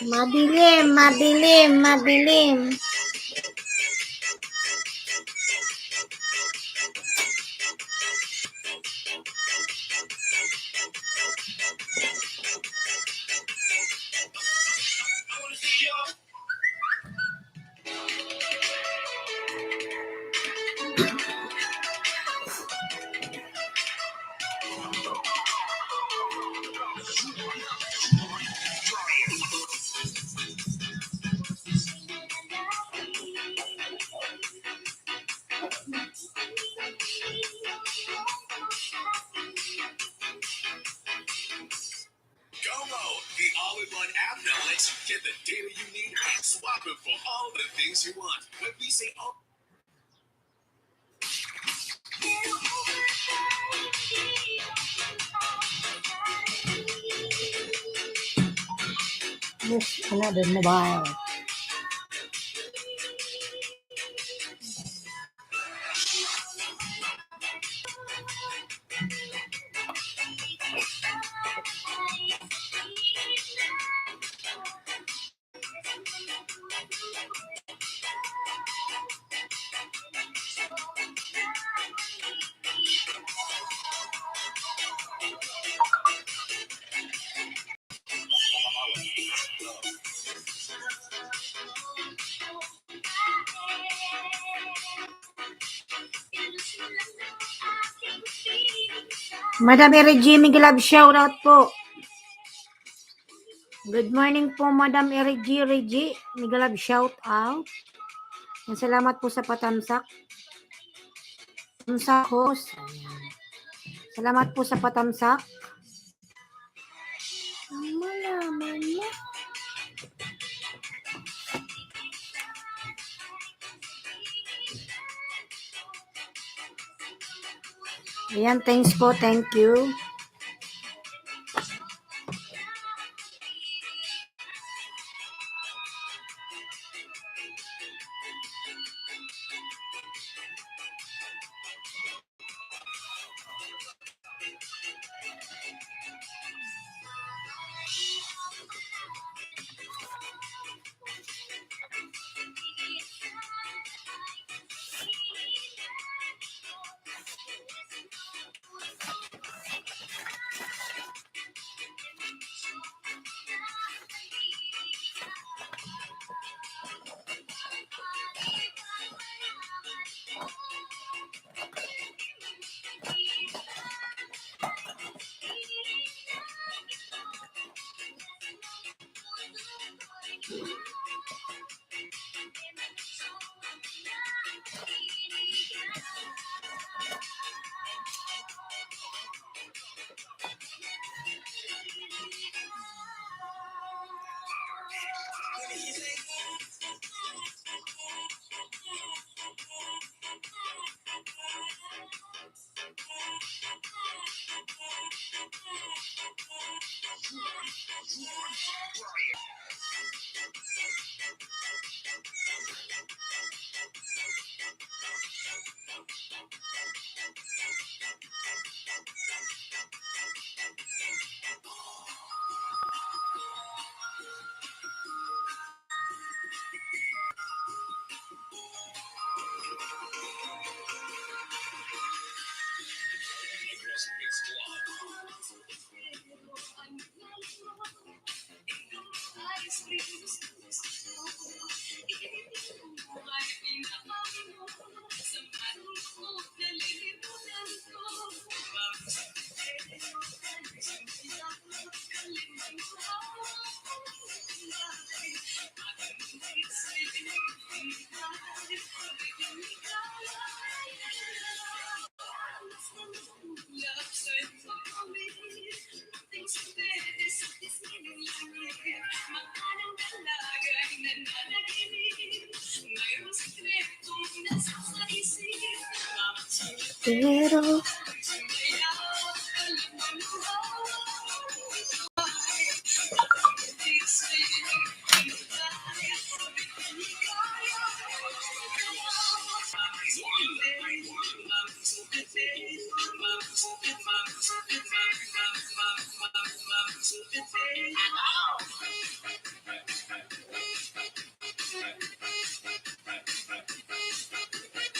Madilim, madilim, madilim. GoMo, the all-in-one app that lets you get the data you need and swap it for all the things you want. When we say all... Yes, another mobile. Madam Erigi, Miguel Love, shout out po. Good morning po, Madam Erigi, Miguel Love, shout out. Salamat po sa patamsak. Patamsak host. Salamat po sa patamsak. Malaman mo. Ayan, thanks po, thank you. Pero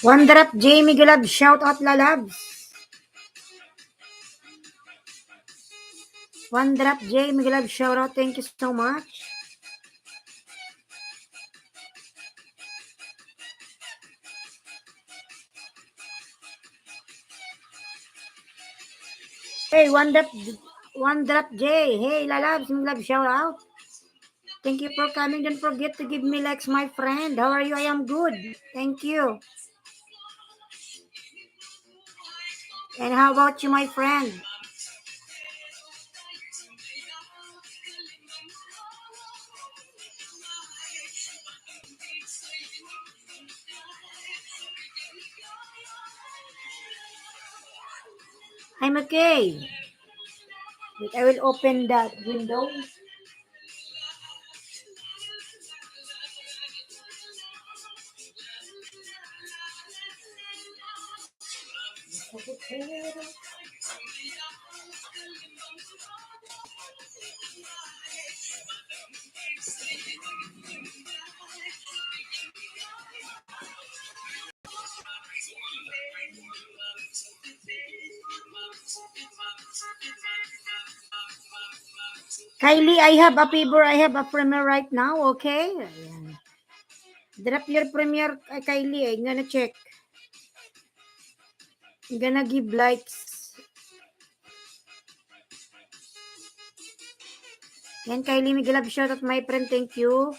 One Drop J, Miguelab, shout out lalabs. One Drop J, Miguelab, shout out, thank you so much. Hey, One Drop J, hey lalabs, Miguelab, shout out. Thank you for coming. Don't forget to give me likes, my friend. How are you? I am good. Thank you. And how about you, my friend? I'm okay. Wait, I will open that window. Kylie, I have a favor. I have a premiere right now, okay? Ayan. Drop your premiere, Kylie. I'm gonna check. I'm gonna give likes. Yan, Kylie Miguel, shout out my friend. Thank you.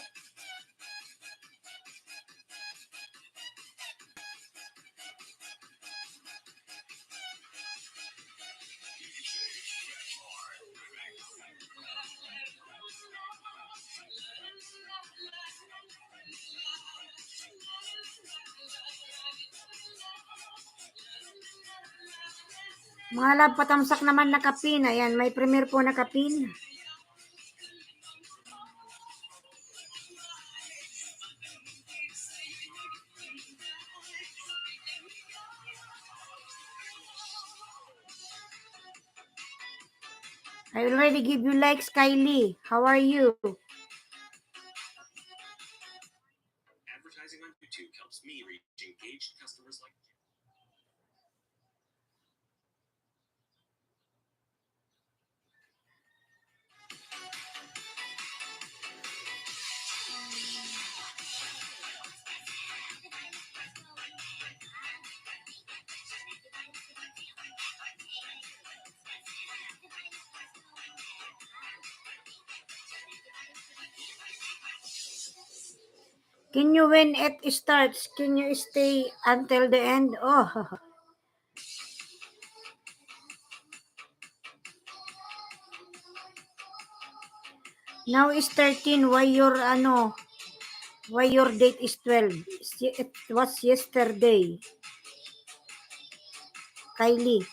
Mga lab, patamsak naman na kapin. Ayan, may premiere po na kapin. I already give you likes, Kylie. How are you? Advertising on YouTube helps me reach engaged customers like you. Can you, when it starts, can you stay until the end? Oh. Now is 13. Why your date is 12? It was yesterday. Kylie.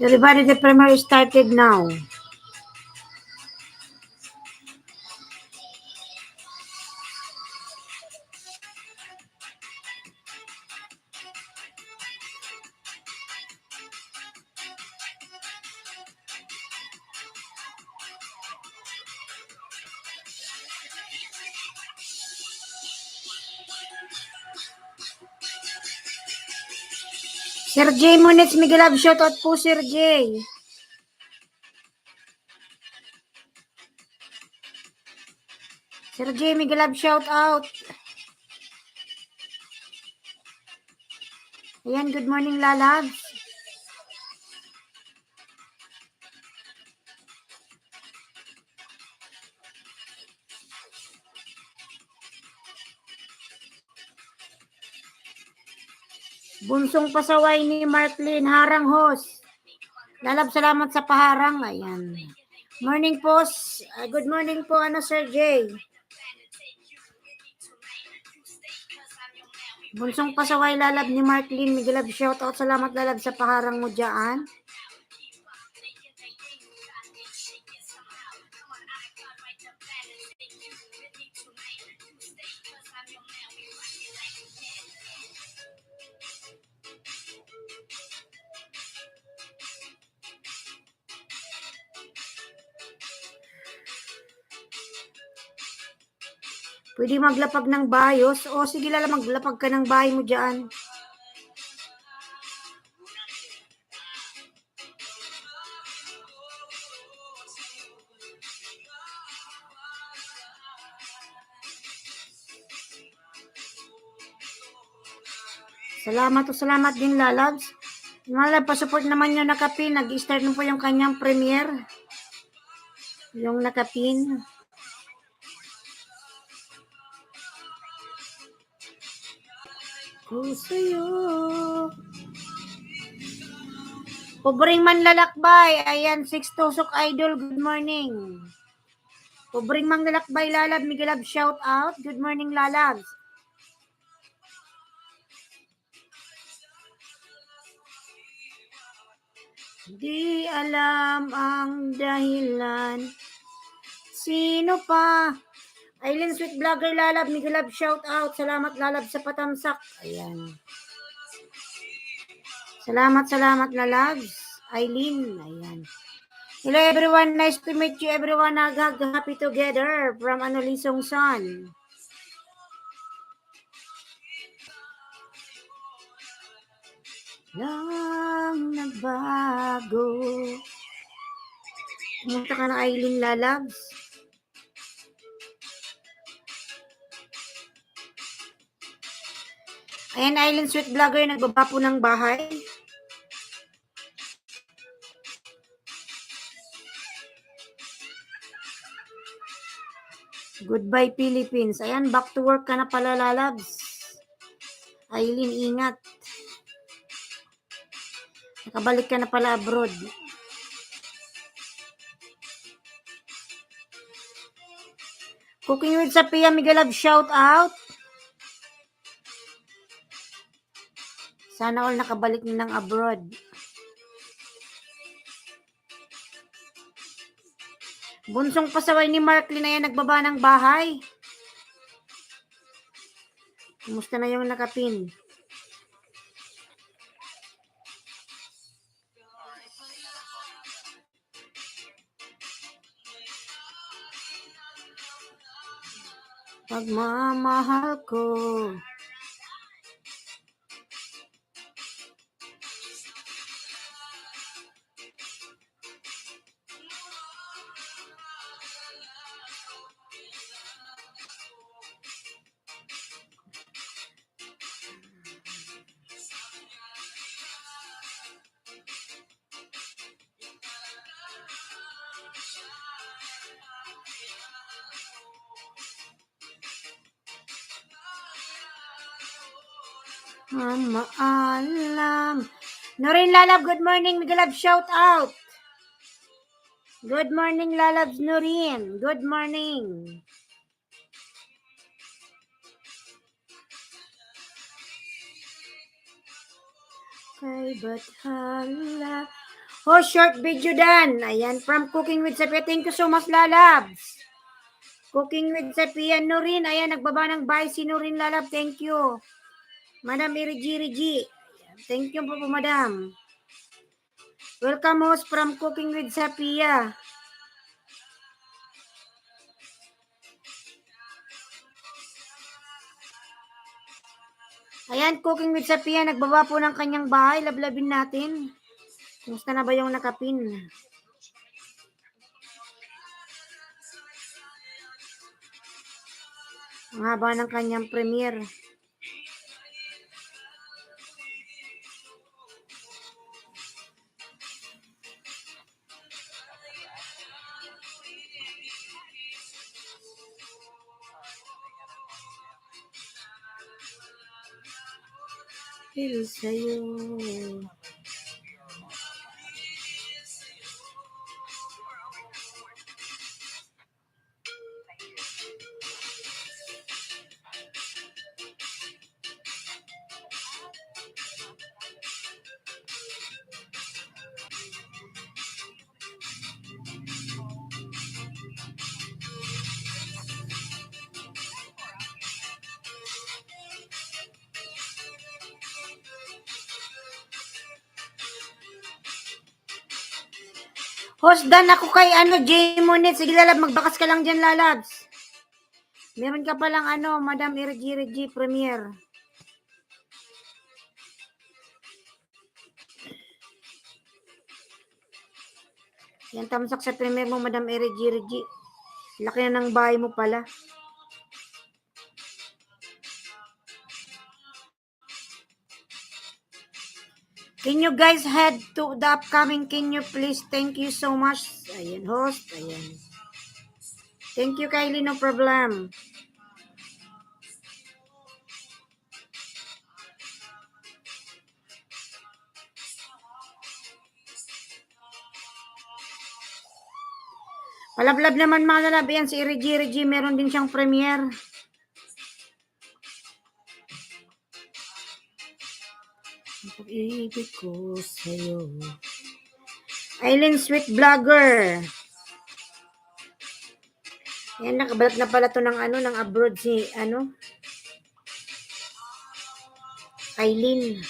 Everybody, the premiere started now. Sir J. Monets, Miguel Love, shoutout po Sir J. Sir J. Miguel Love, shoutout. Ayan, good morning lalabs. Bunsong pasaway ni Marklin, harang host. Lalab, salamat sa paharang. Ayan. Morning po. Good morning po, Sir J. Bunsong pasaway, lalab ni Marklin. Miguel Love, shoutout. Salamat lalab sa paharang mo dyan. Pwede maglapag ng bayos. O sige lala, maglapag ka ng bahay mo dyan. Salamat din lalabs. Lalab, pa-support naman yung nakapin. Nag-start na po yung kanyang premiere. Yung nakapin. Sa'yo. Pobring manlalakbay. Ayan, 6 Tusok Idol. Good morning. Pobring manlalakbay lalab. Miguel Love, shout out. Good morning lalabs. Di alam ang dahilan. Sino pa? Aileen Sweet Vlogger lalab. Miguel Love, shout out. Salamat lalab sa patamsak. Ayan. Salamat lalabs. Aileen. Ayan. Hello everyone. Nice to meet you everyone. Happy together from Anolisong Son. Lang nagbago. Pumunta ka na Aileen lalabs. Ayan, Aileen Sweet Vlogger. Nagbaba po ng bahay. Goodbye Philippines. Ayan, back to work ka na pala lalabs. Aileen, ingat. Nakabalik ka na pala abroad. Cooking with Sapia, Miguel Love, shout out. Sana all nakabalik na ng abroad. Bunsong pasaway ni Marklin na yan, nagbaba ng bahay. Kumusta na yung nakapin? Pagmamahal ko. Maalam. Norin Lalab, good morning. Miguel Love, shout out. Good morning, Lalabs Norin. Good morning. Kay Bathala. Oh, short video dan. Ayan, from Cooking with Sophia. Thank you so much, lalabs. Cooking with Sophia. Nurin, ayan, nagbaba ng bye si Nurin, lalab. Thank you. Madam Irigi. Thank you po, madam. Welcome, host from Cooking with Sophia. Ayan, Cooking with Sophia. Nagbaba po ng kanyang bahay. Lablabin natin. Kumusta na ba yung nakapin? Ang haba ng kanyang premiere. Dahil sa'yo. Host Dan ako kay J Monet. Sige lalab, magbakas ka lang dyan lalabs. Meron ka palang Madam Irigi Premier. Yan tamsak sa premier mo, Madam Irigi. Laki na ng bahay mo pala. Can you guys head to the upcoming? Can you please? Thank you so much. Ayan, host. Ayan. Thank you, Kylie. No problem. Palablab naman mga lalab. Yan, si Irigi. Meron din siyang premiere. Pag-ibig ko sa'yo. Aileen Sweet Vlogger. Yan, nakabalat na pala to ng ng abroad si Aileen.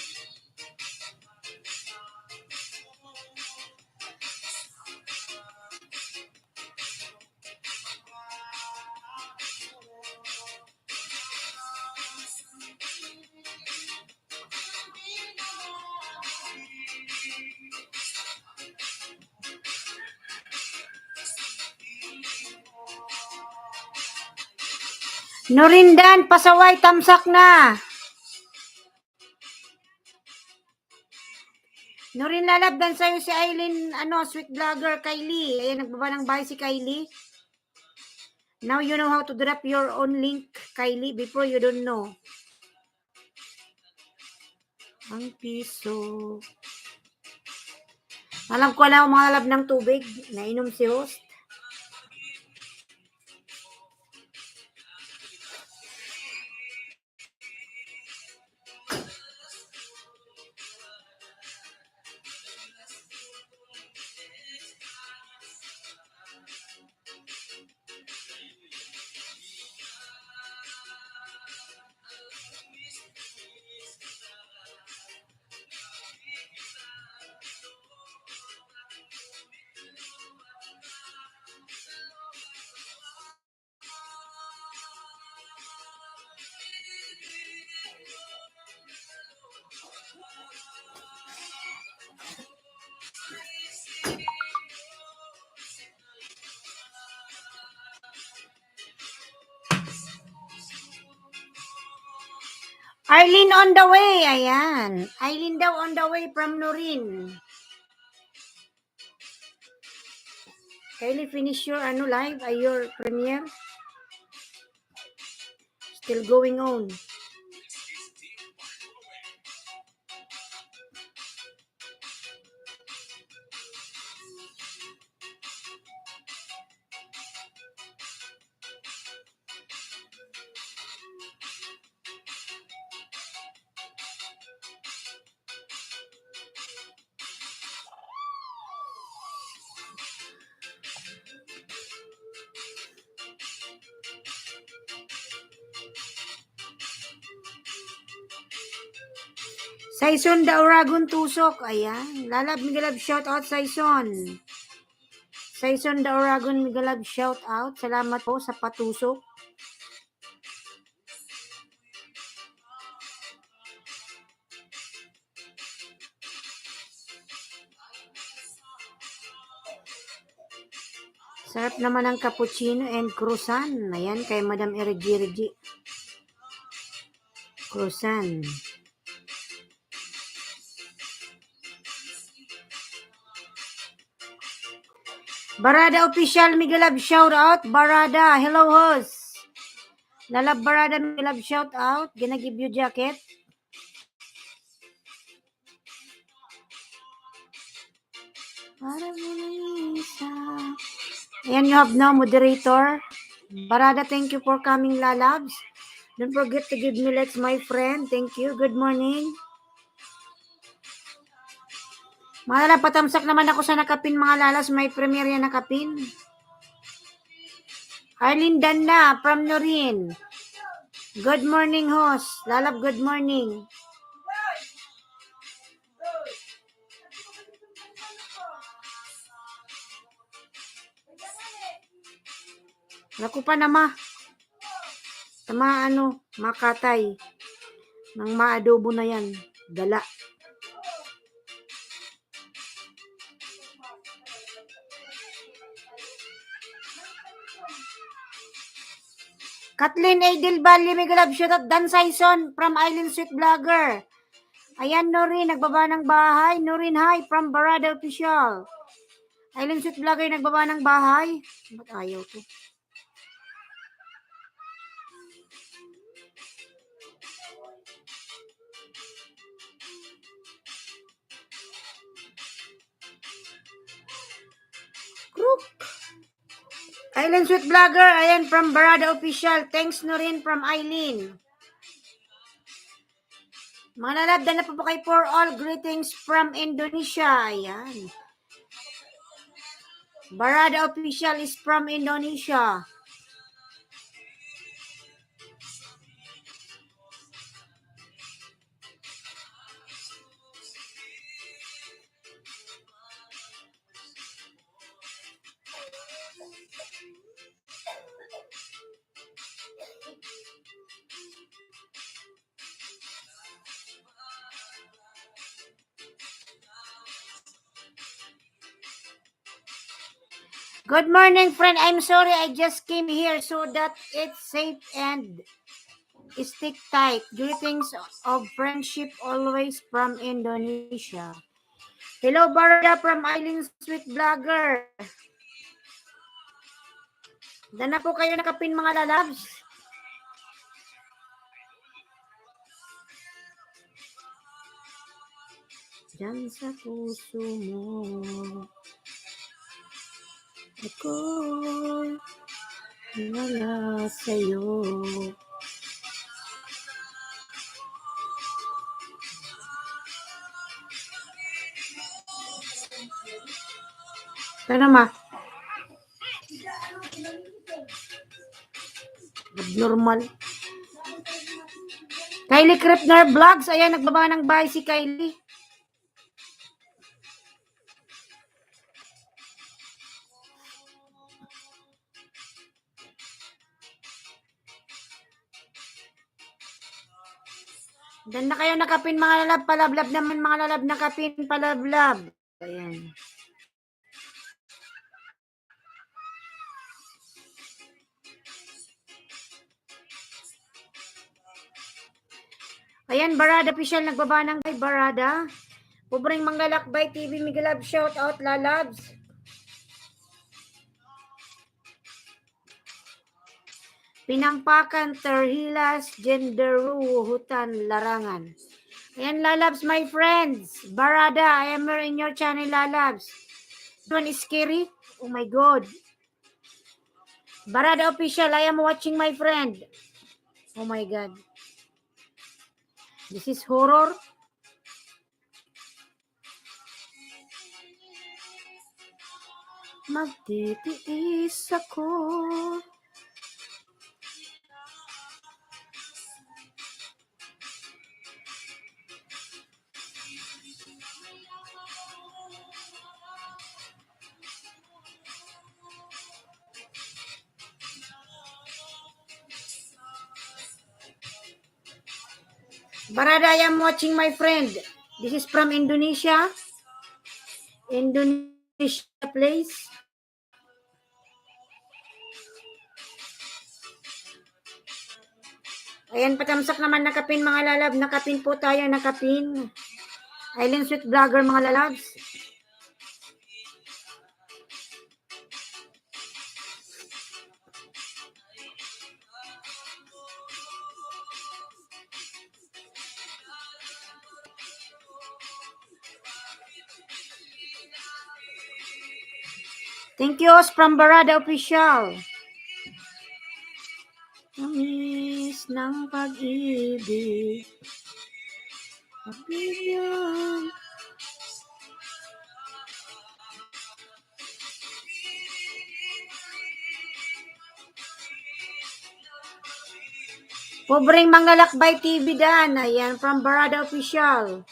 Norindan, pasaway, tamsak na. Norin lalab, dan sa'yo si Aileen, sweet vlogger, Kylie. Ayan, nagbaba ng bahay si Kylie. Now you know how to drop your own link, Kylie. Before you don't know. Ang piso. Alam ko lang mga lalab ng tubig. Nainom si host. Arlene on the way. Ayan. Aileen daw on the way from Norin. Kylie, finish your live, your premiere. Still going on. Saison the Oragon Tusok. Ayan. Lalab, Migalab, shout out Saison. Saison the Oragon, Migalab, shout out. Salamat po sa patusok. Sarap naman ang cappuccino and croissant. Ayan, kay Madam Erigi. Croissant. Barada official, Migalab, shout out. Barada, hello host. Lalab Barada, Migalab, shout out. Gonna give you jacket. Ayan, you have now moderator. Barada, thank you for coming, lalabs. Don't forget to give me likes, my friend. Thank you. Good morning. Mga lalab, patamsak naman ako sa nakapin, mga lalas. May premiere yan nakapin. Arlene Danda from Norin. Good morning, host. Lalab, good morning. Naku pa nama. Tama makatay. Nang maadobo na yan. Dala. Kathleen Adel Valle, Migalab, shout out. Dan Saison from Island Sweet Vlogger. Ayan, Norin, nagbaba ng bahay. Norin, hi, from Barada Official. Island Sweet Vlogger, nagbaba ng bahay. Ba't ayaw to? Crook. Island Sweet Vlogger, ayan, from Barada Official. Thanks, Norin, from Eileen. Mga lalabda na po kay for all. Greetings from Indonesia. Ayan. Barada Official is from Indonesia. Good morning, friend. I'm sorry I just came here so that it's safe and stick tight. Greetings of friendship always from Indonesia. Hello, Barada from Island Sweet Vlogger. Dan na po kayo nakapin, mga lalabs. Diyan sa puso mo ako'y wala sa'yo. Pero abnormal. Kylie Kripner Vlogs. Ayan, nagbaba ng bahay si Kylie. Dan na kayo nakapin, mga lalab. Palablab naman, mga lalab. Nakapin, palablab. Ayan. Ayan, Barada Official, nagbaba ng kay Barada. Pobreng Manglalakbay TV, Migalab, shout out, lalabs. Pinampakan, Terhilas, Genderu, Hutan, Larangan. Ayan, lalabs, my friends. Barada, I am in your channel, lalabs. This one is scary. Oh my God. Barada Official, I am watching, my friend. Oh my God. This is horror. Magtitiis ako. Barada, I am watching my friend. This is from Indonesia. Indonesia place. Ayan, patamsak naman nakapin mga lalab. Nakapin po tayo, nakapin. Island Sweet Vlogger mga lalabs. Thank you from Barada Official. Tamis ng pag-ibig. Pag-ibig. Pobreng Manlalakbay TV Dan. Ayan, from Barada Official.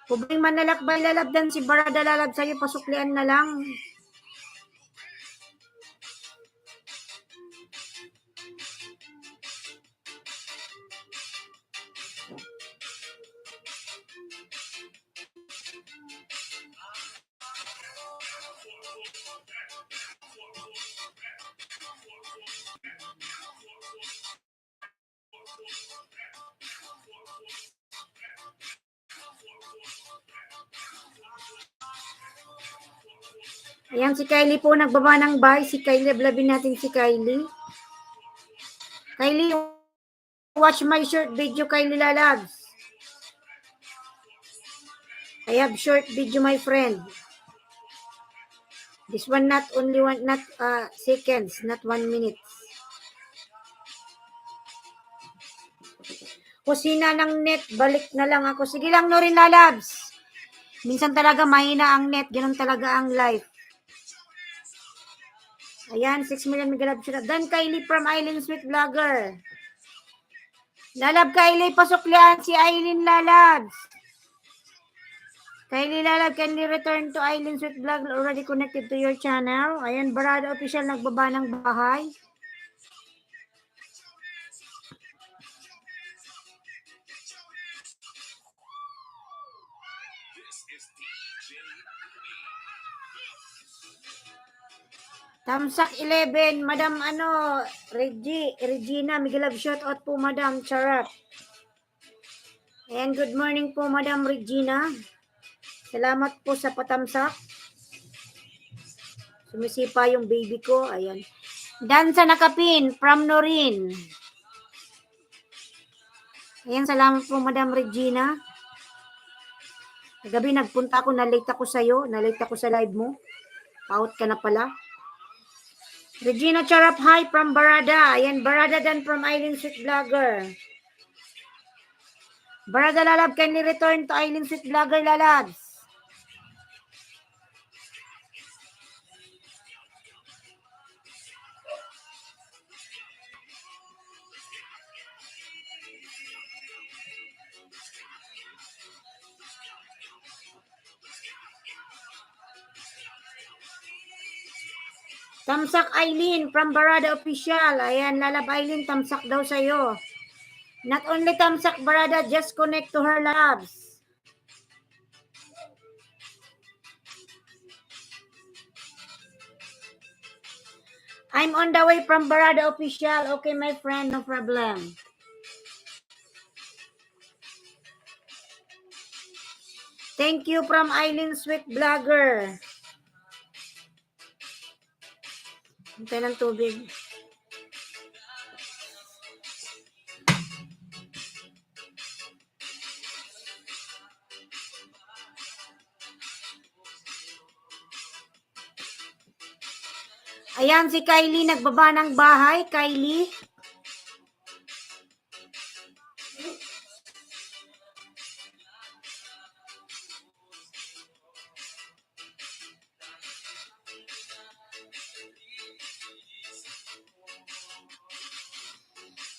Pobreng Manlalakbay lalab dan si Barada lalab sa'yo. Pasuklian na lang. Ayan, si Kylie po nagbaba ng bahay. Si Kylie, blabin natin si Kylie. Kylie, watch my short video, Kylie lalabs. I have short video, my friend. This one not only one, not seconds, not 1 minute. Kusina ng net, balik na lang ako. Sige lang, Norin lalabs. Minsan talaga mahina ang net, ganun talaga ang life. Ayan, 6 million megalab siya. Dan Kylie from Island Sweet Vlogger. Lalab Kylie, pasuklian si Aileen lalabs. Kylie lalab, can you return to Island Sweet Vlogger already connected to your channel? Ayan, Barada Official nagbaba ng bahay. Tamsak 11, Madam Regina, Miguel of shout out po Madam Charap. And good morning po Madam Regina. Salamat po sa patamsak. Sumisipa yung baby ko, ayan. Dansa nakapin from Norin. Ayan, salamat po Madam Regina. Gabi nagpunta ako, nalate ako sa'yo, nalate ako sa live mo. Out ka na pala. Regina Charap, hi from Barada. Ayan, Barada dan from Island Sweet Vlogger. Barada lalab, kindly return to Island Sweet Vlogger lalabs. Tamsak Aileen from Barada Official. Ayan, lalab Aileen, tamsak daw sa'yo. Not only tamsak Barada, just connect to her labs. I'm on the way from Barada Official. Okay, my friend, no problem. Thank you from Aileen Sweet Vlogger. Hintay ng tubig. Ayan, si Kylie nagbaba ng bahay. Kylie.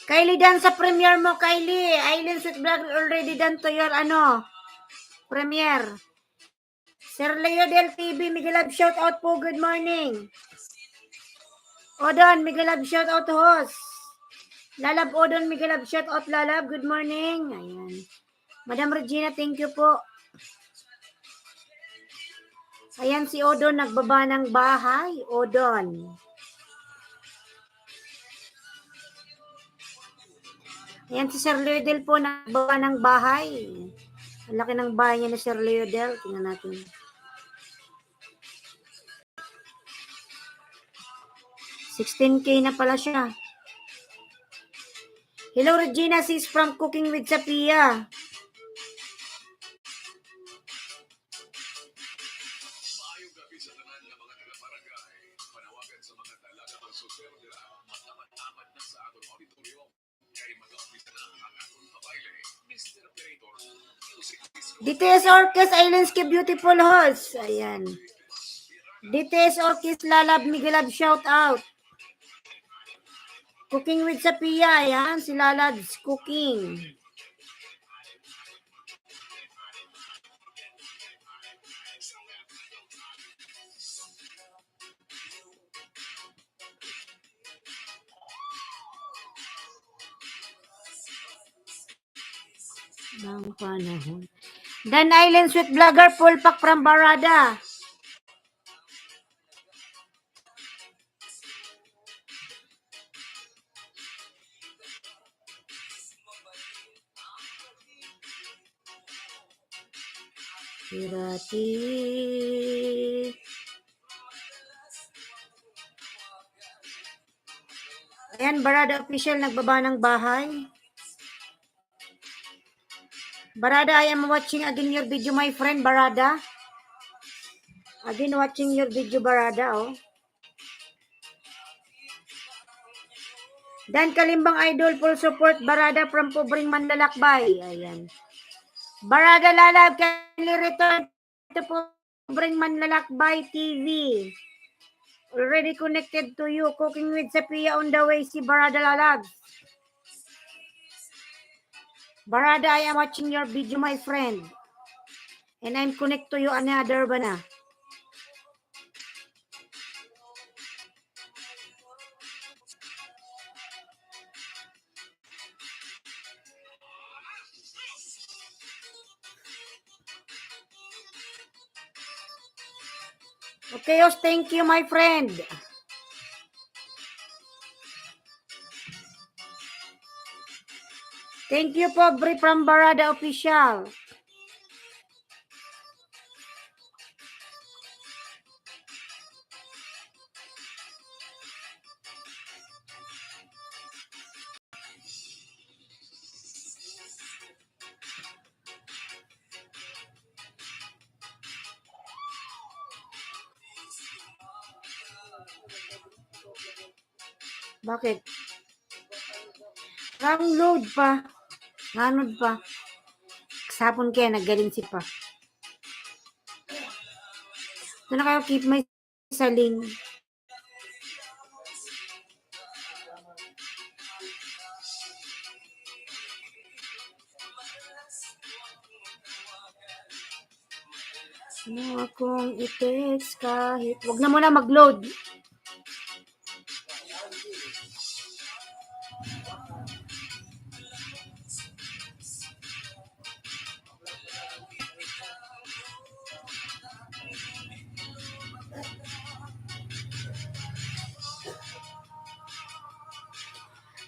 Kylie, done sa premiere mo, Kylie. Island Sweet Vlog already done to your, premiere. Sir Leo Del TV, Miguel Lab, shout out po, good morning. Odon, Miguel Lab, shout out host. Lalab Odon, Miguel Lab, shout out Lalab, good morning. Ayan. Madam Regina, thank you po. Ayan si Odon, nagbaba ng bahay. Odon. Ayan si Sir Leodel po, nagbaba ng bahay. Ang laki ng bahay niya na Sir Leodel. Tingnan natin. $16K na pala siya. Hello Regina, sis from Cooking with Sapia. Maayong gabi sa tanan ng mga taga-barangay. Panawagan sa mga dalaga ng Soserdera at amat-amat na sa atong auditorium. Kay mag-umpisa na ang atong kabayle. Mr. Operator, music disco. DTS Orchestra, Islands Beautiful Host. Ayan. DTS Orchestra, Lalab, Miguelab, shout out. Cooking with Sapia, ayan, si Lalab's Cooking. Ng panahon. Dan Island Sweet Vlogger, full pack from Barada. Hirati. Ayan, Barada Official, nagbaba ng bahay. Barada, I am watching again your video, my friend, Barada. Again, watching your video, Barada, oh. Dan Kalimbang Idol, full support, Barada from Pobreng Manlalakbay. Ayan. Barada Lalab, kindly return to Pobreng Manlalakbay TV. Already connected to you. Cooking with Sapia on the way, si Barada Lalab. Barada, I am watching your video, my friend. And I'm connect to you another ba na. Okay, Os, thank you, my friend. Thank you, Pobre from Barada Official. Bakit? Ang load pa. Nganod pa. Kasapon kaya naggaling si pa. Ito na kayo, keep my saling. Ano akong i-text kahit. Huwag na muna mag-load.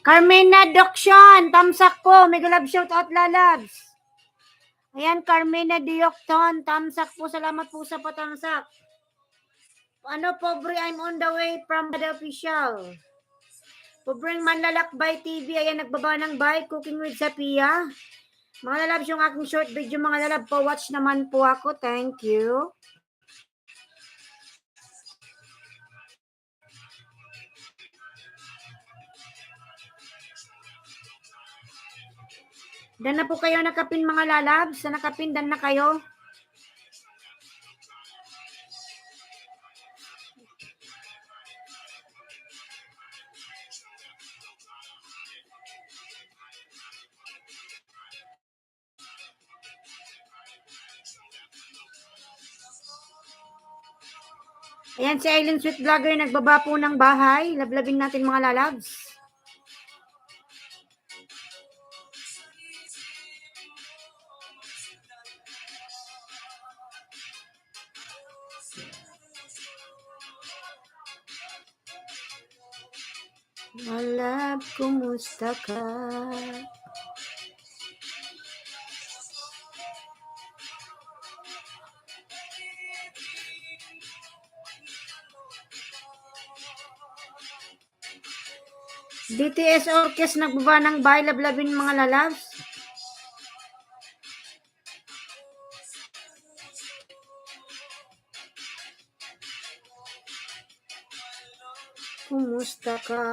Carmena Doction, tamsak po. Mega love shout out Lalabs. Ayan, Carmena Diokton, tamsak po. Salamat po sa patamsak. Ano, Pobre, I'm on the way from the official. Pobreng Manlalakbay TV, ayan, nagbaba ng bike, Cooking with Sapia. Mga lalabs, yung aking short video, mga lalab, pa-watch naman po ako. Thank you. Dan na po kayo nakapin, mga lalabs. Sa nakapin, dan na kayo. Ayan, si Island Sweet Vlogger, nagbaba po ng bahay. Lablabin natin, mga lalabs. My love, kumusta ka? DTS Orkes nagbaba ng bahay lablabin mga lalabs. Kumusta ka?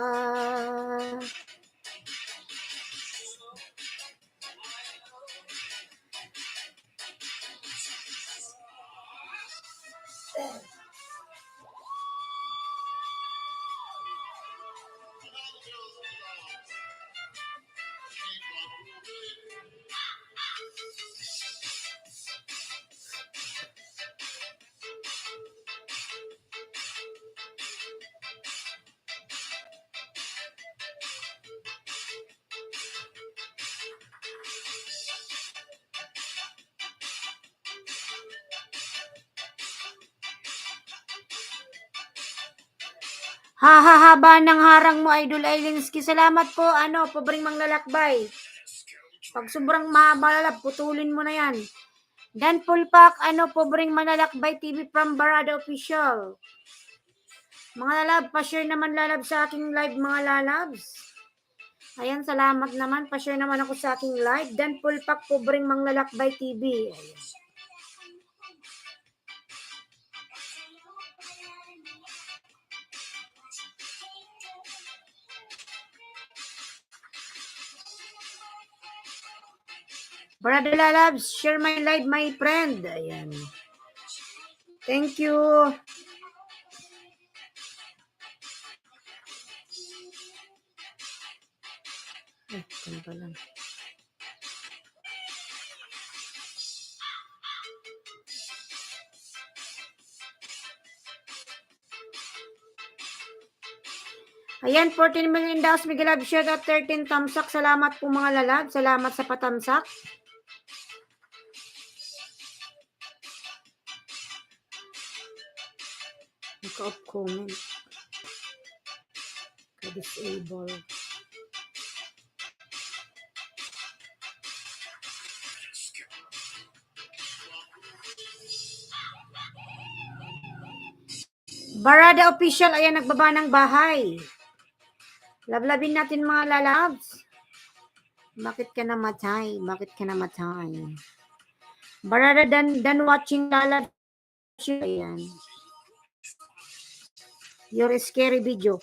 Hahahaba ng harang mo, Idol Ailinski. Salamat po, pobreng manglalakbay. Pag sobrang mahaba, putulin mo na yan. Dan Pulpak, pobreng manlalakbay TV from Barada Official. Mga lalab, pa-share naman lalab sa aking live, mga lalabs. Ayan, salamat naman. Pa-share naman ako sa aking live. Dan Pulpak, pobreng manglalakbay TV. Ayan. Brother Lalabs, share my live, my friend. Ayan. Thank you. Ito pa lang. Ayan, 14 million daw. Miguel Love, share at 13 tamsak. Salamat po mga lalab. Salamat sa patamsak. Naka-off comment. Ka-disable. Barada Official, ayan, nagbaba ng bahay. Lablabin natin mga lalabs. Bakit ka namatay? Bakit ka namatay? Barada than watching lalabs. Ayan. Your scary video.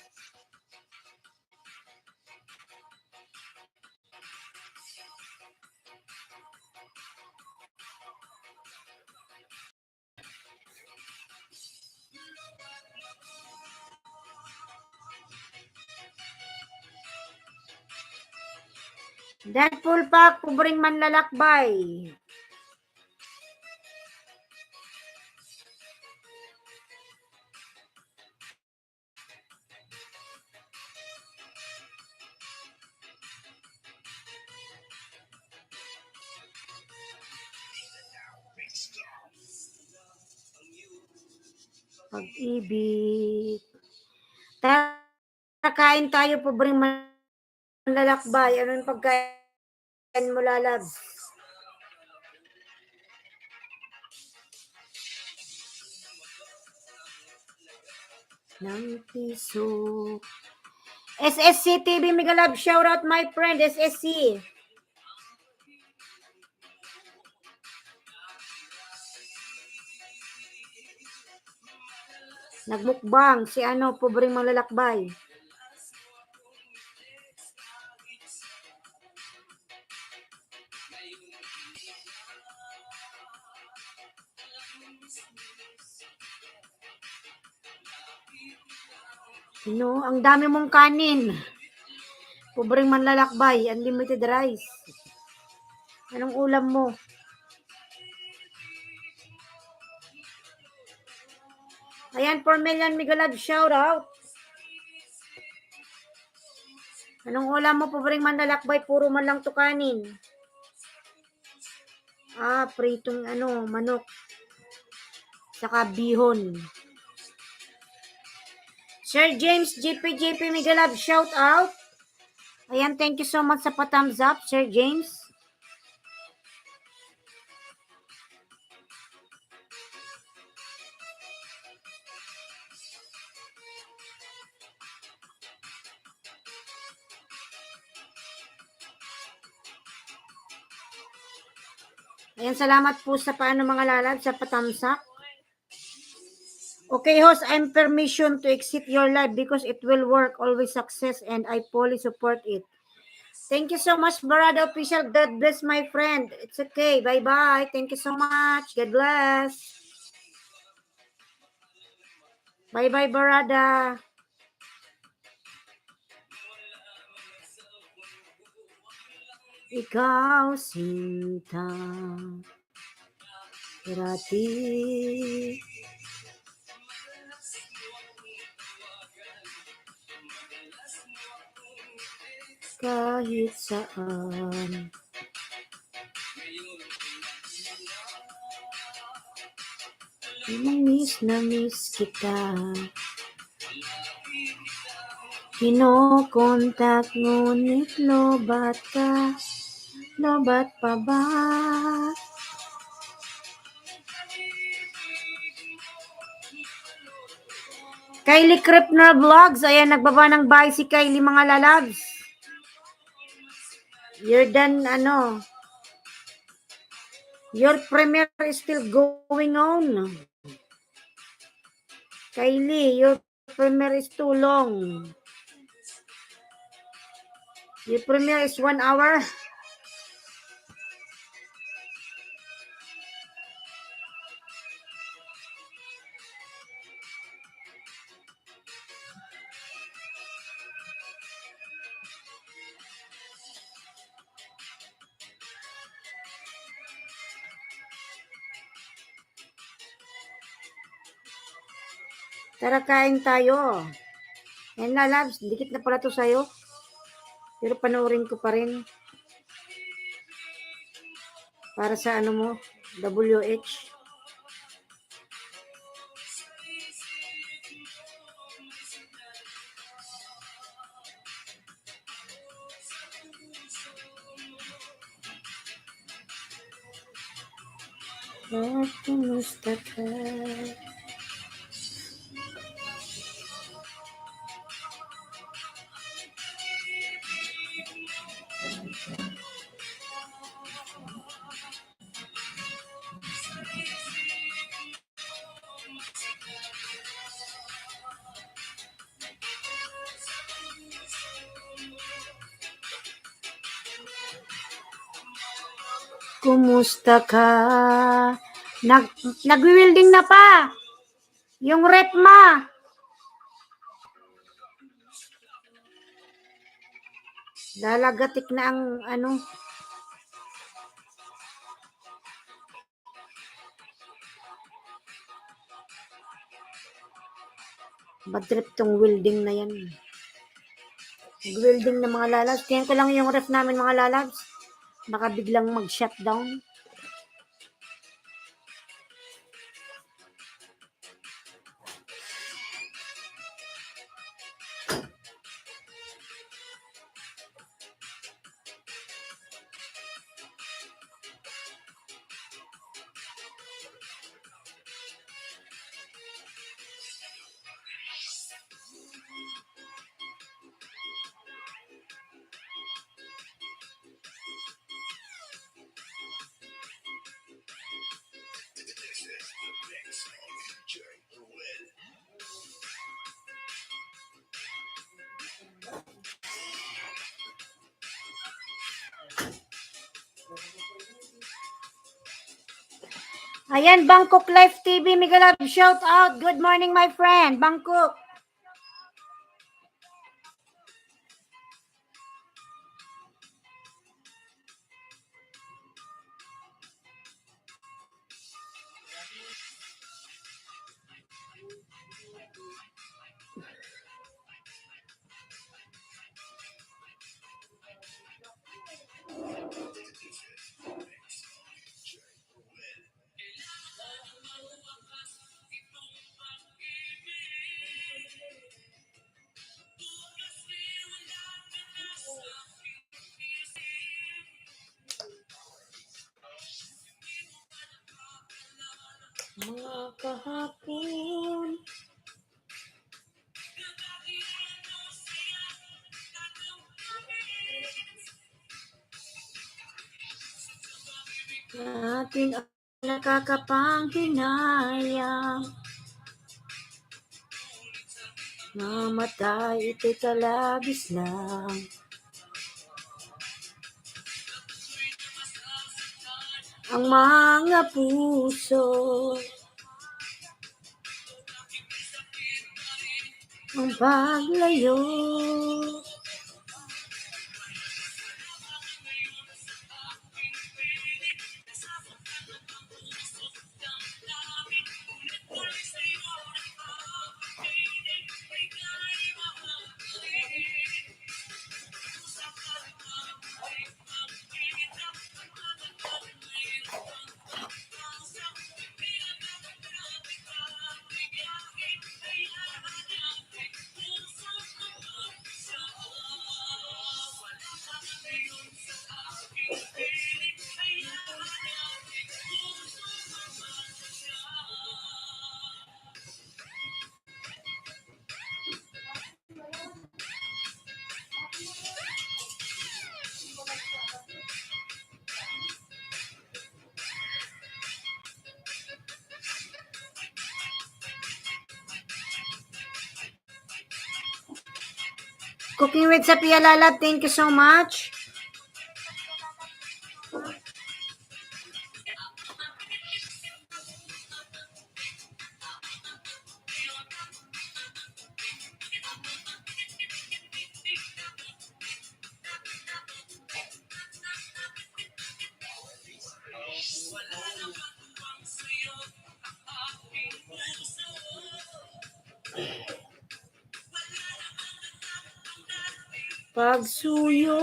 Deadpool Pack, pobreng manlalakbay. Pag-ibig. Tara, kain tayo, pobreng manlalakbay. Ano yung pagkain mo, lalab? Ng piso. SSC TV, Mega Love, shout out my friend, SSC. Nagmukbang si pobreng manlalakbay. Ang dami mong kanin. Pobreng manlalakbay, unlimited rice. Anong ulam mo? Ayan, 4 million Mega Love, shout out. Anong ulam mo, pobreng manlalakbay? Puro man lang to kanin. Pritong manok. Saka bihon. Sir James JP Mega Love, shout out. Ayan, thank you so much sa pa-thumbs up, Sir James. Ayan, salamat po sa paano mga lalab sa pa-thumbs up. Okay, host, I'm permission to exit your live because it will work. Always success and I fully support it. Thank you so much, Barada Official. God bless, my friend. It's okay. Bye-bye. Thank you so much. God bless. Bye-bye, Barada. Ikaw, Sinta. Rati. Kahit saan. Miss na miss kita. Kinokontak ngunit lobat ka. Lobat pa ba? Kylie Kripner Vlogs. Ayan, nagbaba ng bahay si Kylie, mga lalabs. You're done, your premiere is still going on. Kylie, your premiere is too long. Your premiere is 1 hour. Tara, kain tayo. Yan na, labs. Dikit na pala to sa'yo. Pero panoorin ko pa rin. Para sa mo, WH. Kumusta ka? Kumusta ka? Nagwi-welding na pa. Yung rep ma. Lalagatik na ang bad trip tong welding na yan. Welding na mga lalabs. Tingnan ko lang yung ref namin, mga lalabs. Baka biglang mag-shutdown. Ayan, Bangkok Live TV, Mega Love, shout out. Good morning, my friend. Bangkok. Mga kahapon. Natin ang nakakapanghinayang. Mamatay ito'y kalabis lang. Ang mga puso ang paglayo. Cooking with Sophia Lalab, thank you so much. Pagsuyo.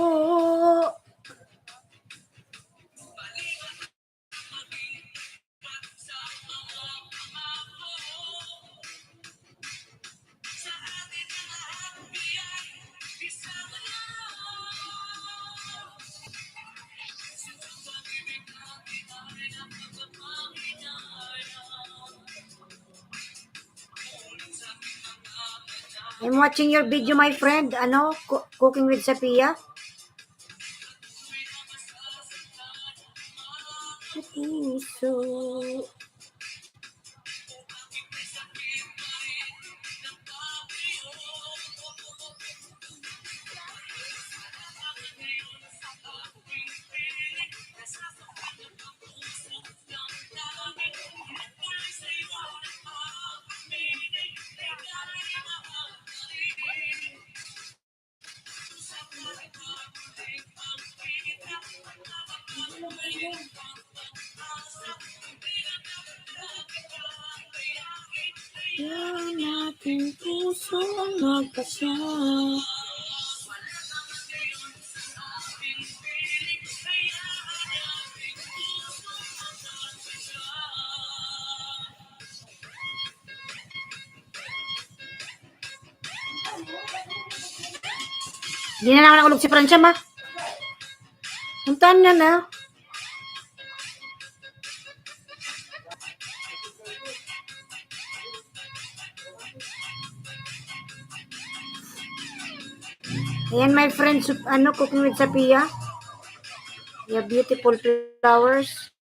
I'm watching your video, my friend. Ano? Cooking with Sophia. Puso. Yan nating puso ang magpasya. Hindi na lang nakulog si Francia, ma. Puntaan na na. Ayan, my friend, ano, Cooking with Sophia. Yeah, beautiful flowers.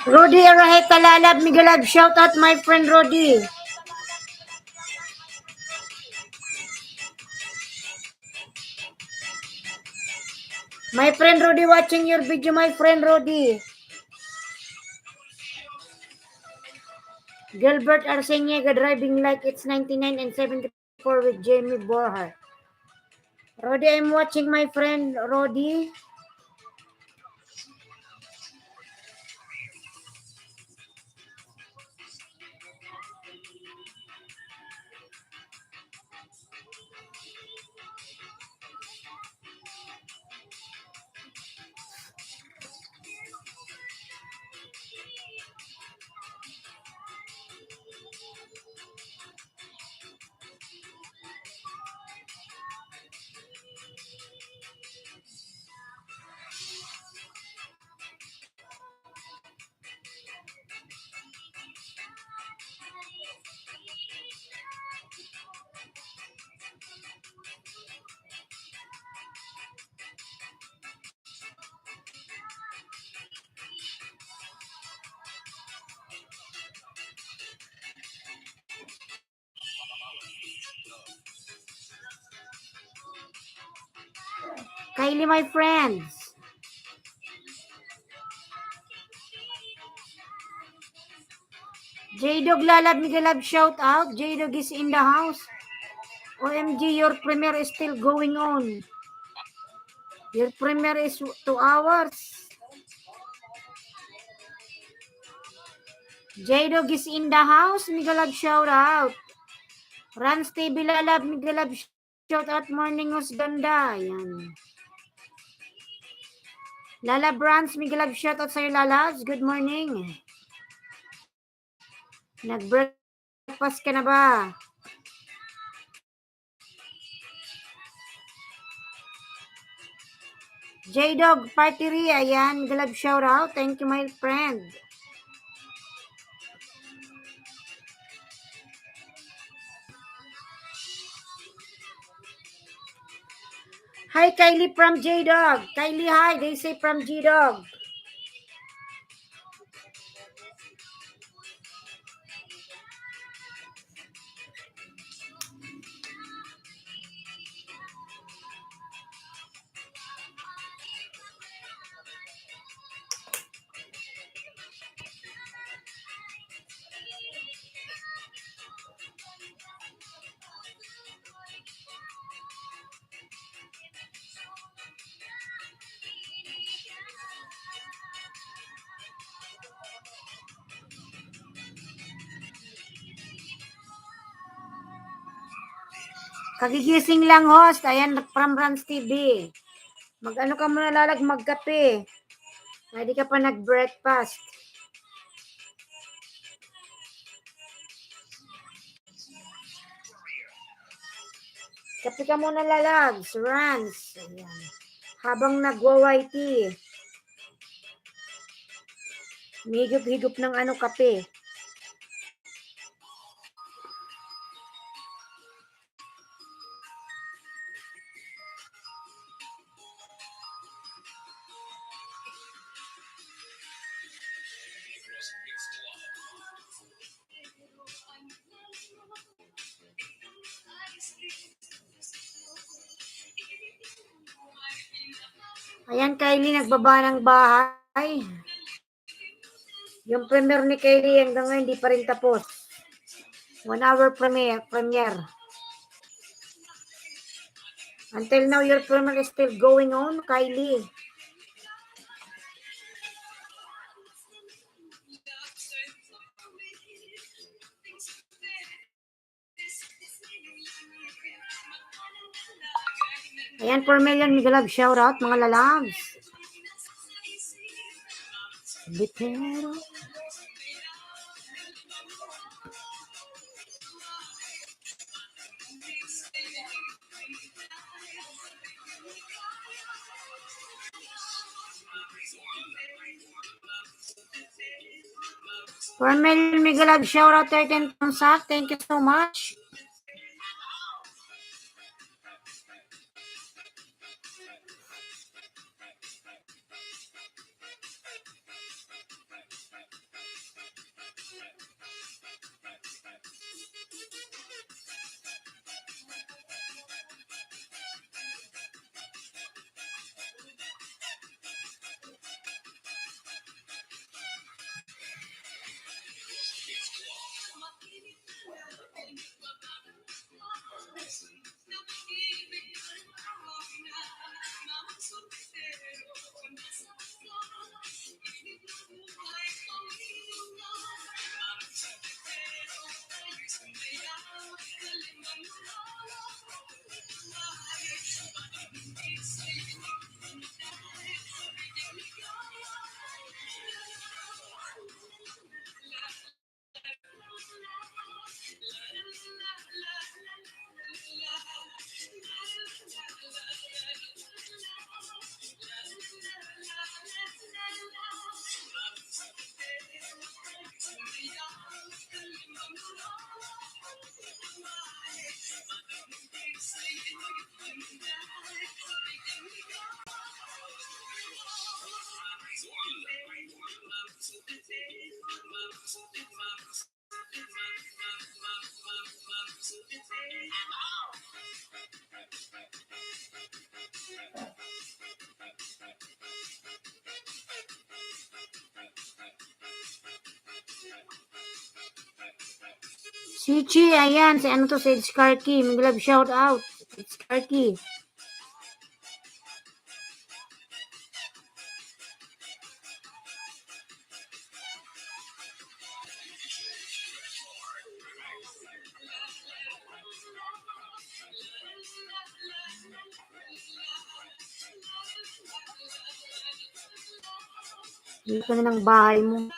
Rudy Araheta Lalab, Migalab, shout out my friend Rudy. My friend Rudy watching your video, my friend Rudy. Gilbert Arceniega driving like it's 99 and 74 with Jamie Borhart. Rudy, I'm watching my friend Rudy. Kylie, my friends. J-Dog Lalab, Migalab, shout out. J-Dog is in the house. OMG, your premiere is still going on. Your premiere is 2 hours. J-Dog is in the house. Migalab, shout out. Rans TV Lalab, Migalab, shout out. Morning, Ganda. Yan. Lala Brands, Migalab, shout out sa'yo, Lalabs. Good morning. Nag-breakfast ka na ba? J-Dog, Party Ria, yan. Migalab, shout out. Thank you, my friend. Hi, Kylie from J-Dog. Kylie, hi. They say from J-Dog. Kagigising lang, host. Ayan, from Rans TV. Mag-ano ka muna, Lalag, magkape. Hindi ka pa nag-breakfast. Kape ka muna, Lalag. Rans. Ayan. Habang nagwa-YT. Higop-higop ng kape. Ayan, Kylie, nagbaba ng bahay. Yung premiere ni Kylie hanggang ngayon hindi pa rin tapos. 1 hour premiere. Until now, your premiere is still going on, Kylie. Ayan, 4 million Migalab, shout out mga lalabs. Bitero. For million Migalab, shout out 13 thumbs up. Thank you so much. Si Chi, ayan. Si ano to, si Skarky. Mag-love shout out. Skarky. Dito ka na ng bahay mo.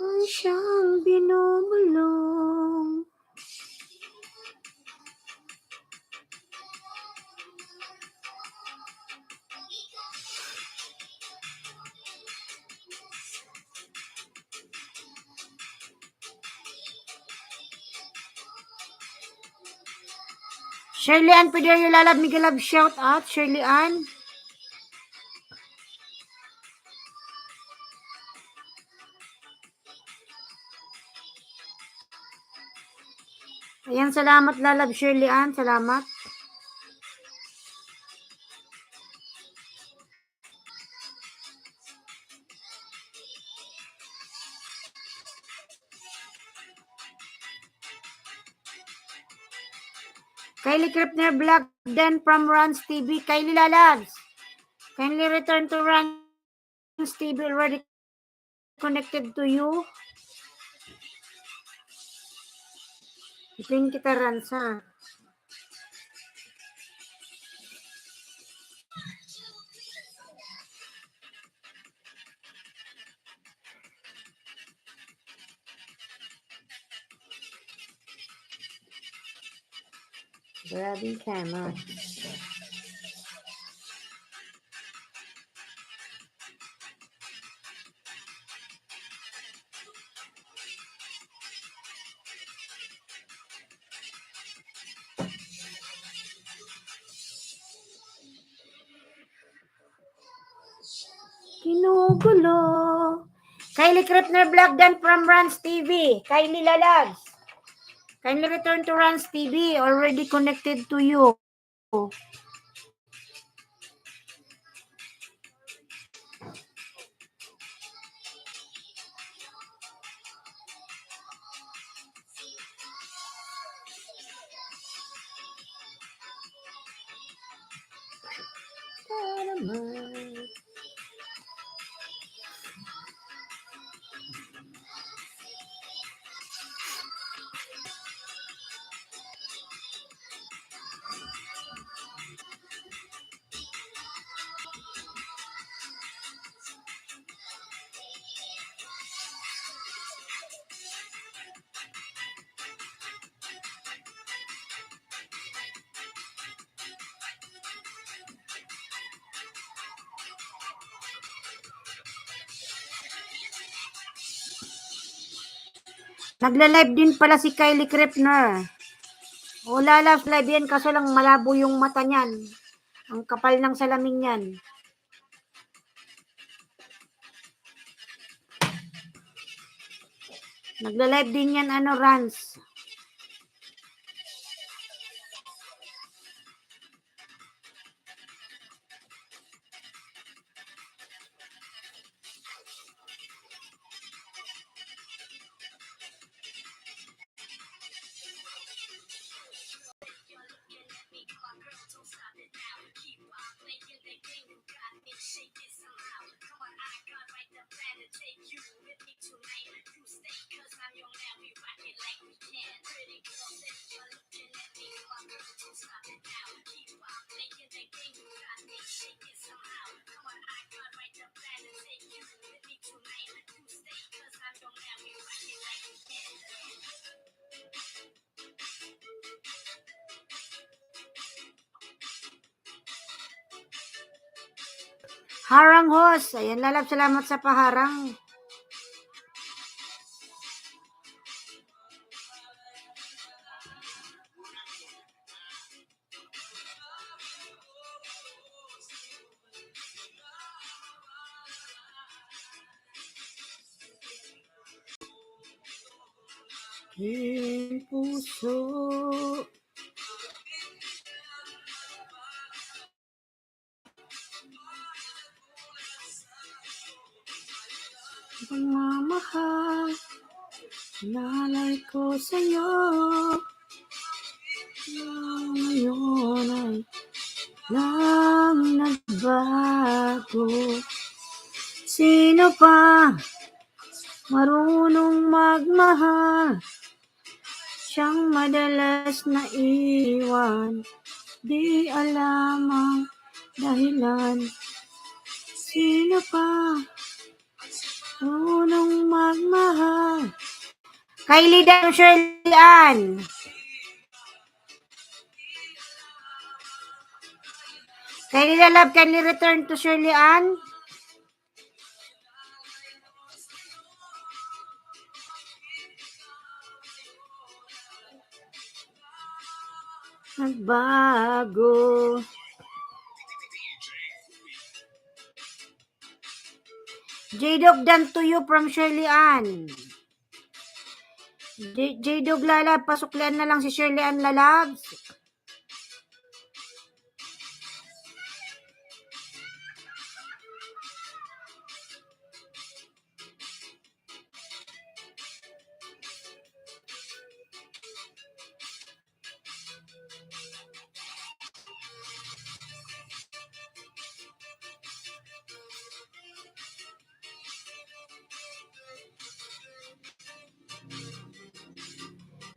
Ay siyang binubulong. Shirley Ann Pedro Lalab, Miguel Love shout out. Shirley Ann. Ayan, salamat Lalab Shirley Ann. Salamat. Kylie Kripner Black Den from Rans TV. Kylie Lalabs. Kindly return to Rans TV. Already connected to you. Itin kita Rans ha. Grabbing camera. Kinugulo. Kylie Kripner Black Dan from Rans TV. Kylie Lalabs. Kindly return to Rans TV. Already connected to you. Nagla-live din pala si Kylie Krepner. O lalabs live yan, kaso lang malabo yung mata niyan. Ang kapal ng salamin niyan. Nagla-live din yan, Rans. Harang host. Ayan, lalab, salamat sa paharang. Puso. Pagmamahal, lalay ko sa'yo. Ngayon ay lang nagbago. Sino pa marunong magmahal? Siyang madalas na iwan. Di alam ang dahilan. Sino pa marunong magmahal? Kylie daw, Shirley Ann. Kylie Lalab, kindly return to Shirley Ann. Nagbago. J-Dog done to you from Shirley Ann. J-Dog Lalab, pasuklian na lang si Shirley Ann Lalabs.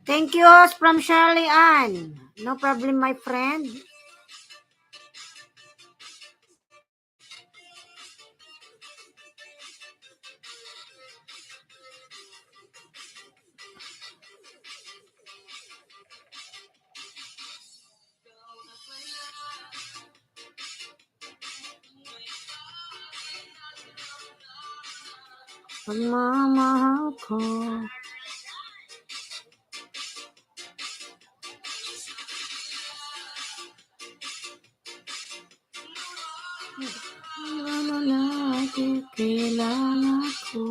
Thank you, host from Shirley Ann. No problem, my friend. Pagmamahal ko. Ano lagi kailangan ko.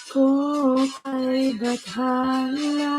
Ko kay bathala.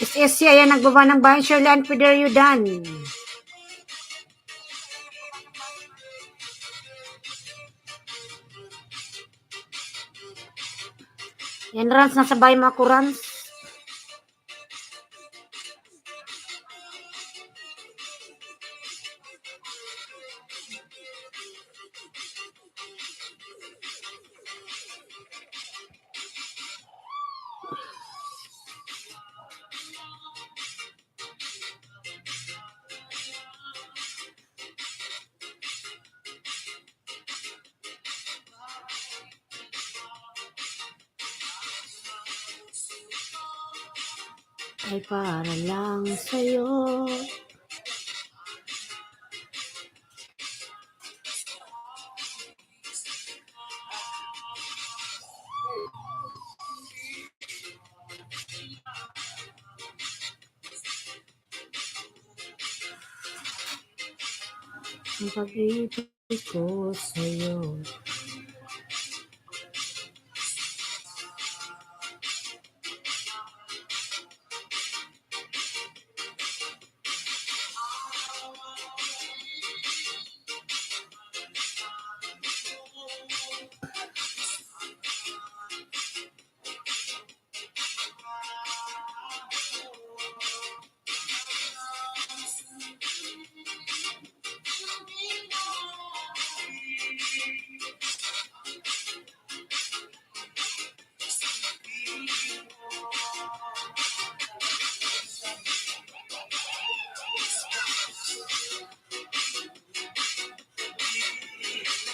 SSC, ayan, nagbaba ng bayan. Shirley and Fiderio Dan. Yan, Rans, nasa bayan mga kurans. Ay para lang sa'yo. Ang pag-ibig ko sa'yo.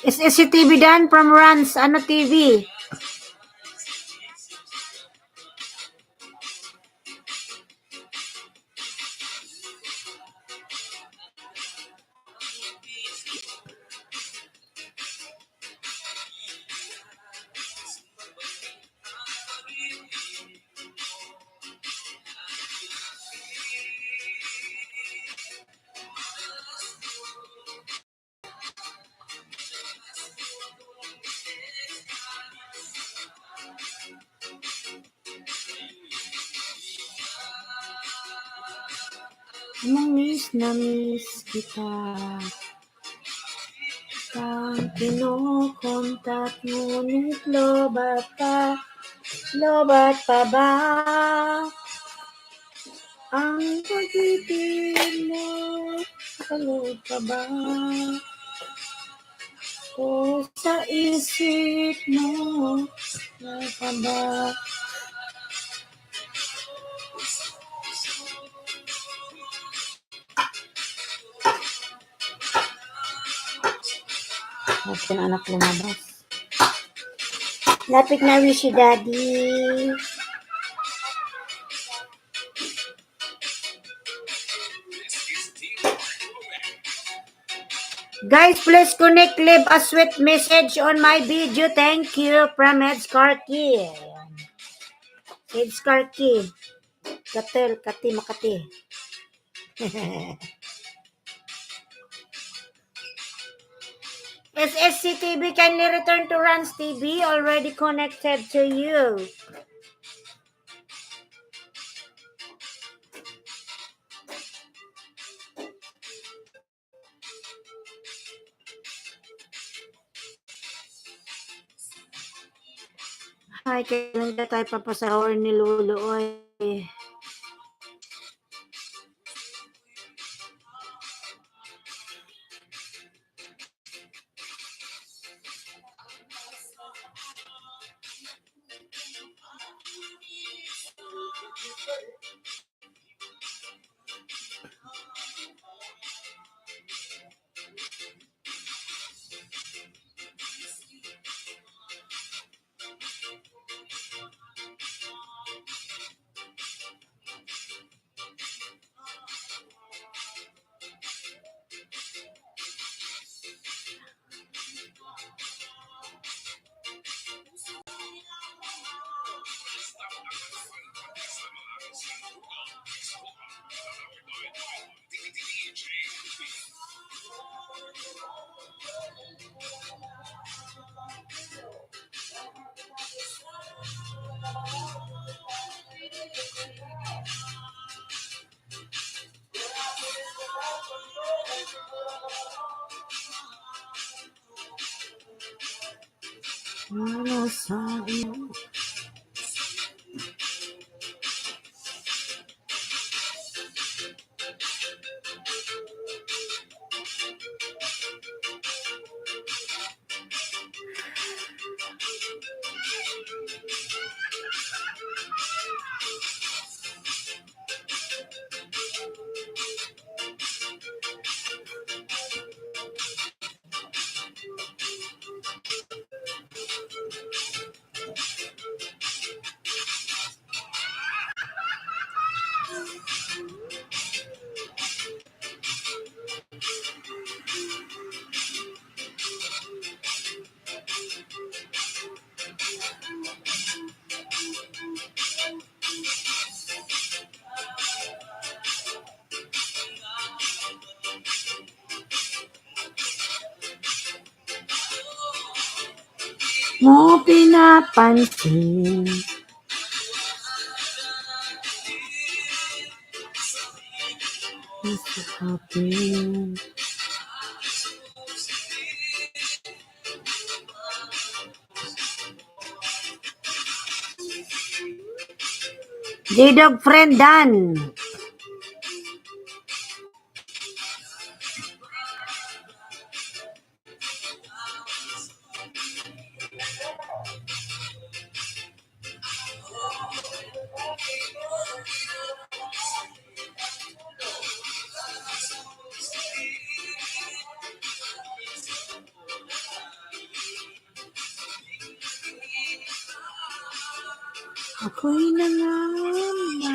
SSCTV Dan from Rans, ano TV? Miss na miss kita. Kang kinukontak, ngunit lobat pa ba ang pag-ibig mo? Kalog ka ba o sa isip mo? Ano pa ba? Bakit ang anak lumabas? Lapit na wish si Daddy. Guys, please connect, leave a sweet message on my video. Thank you from Ed Skarky. Ed Skarky. Katil, Kati, Makati. SSCTV, kindly return to Rans TV. Already connected to you. Ay, kailan ka tayo papasahor ni Lolo? Oy. Para sa iyo. Mo pinapansin. Sa akin. J-Dog friend Dan. Ako'y nangamba.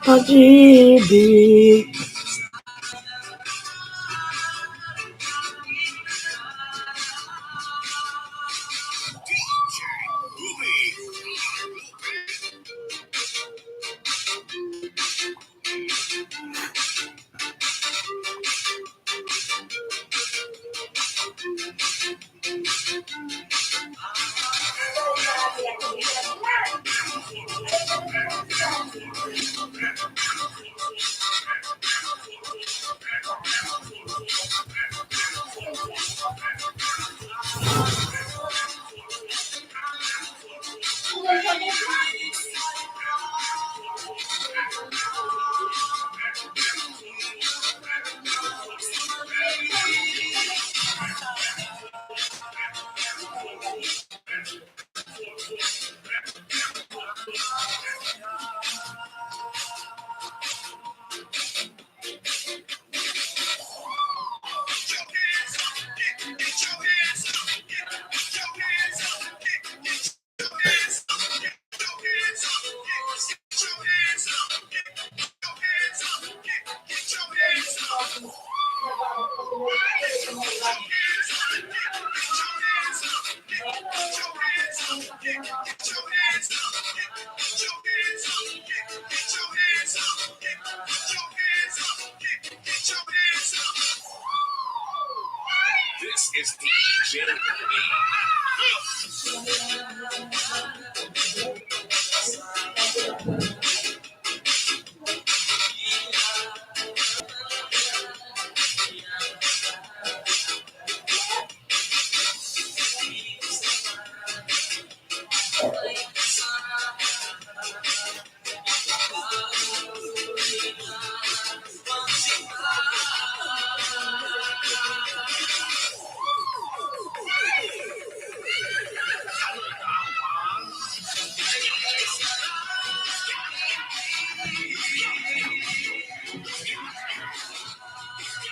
Pag-ibig.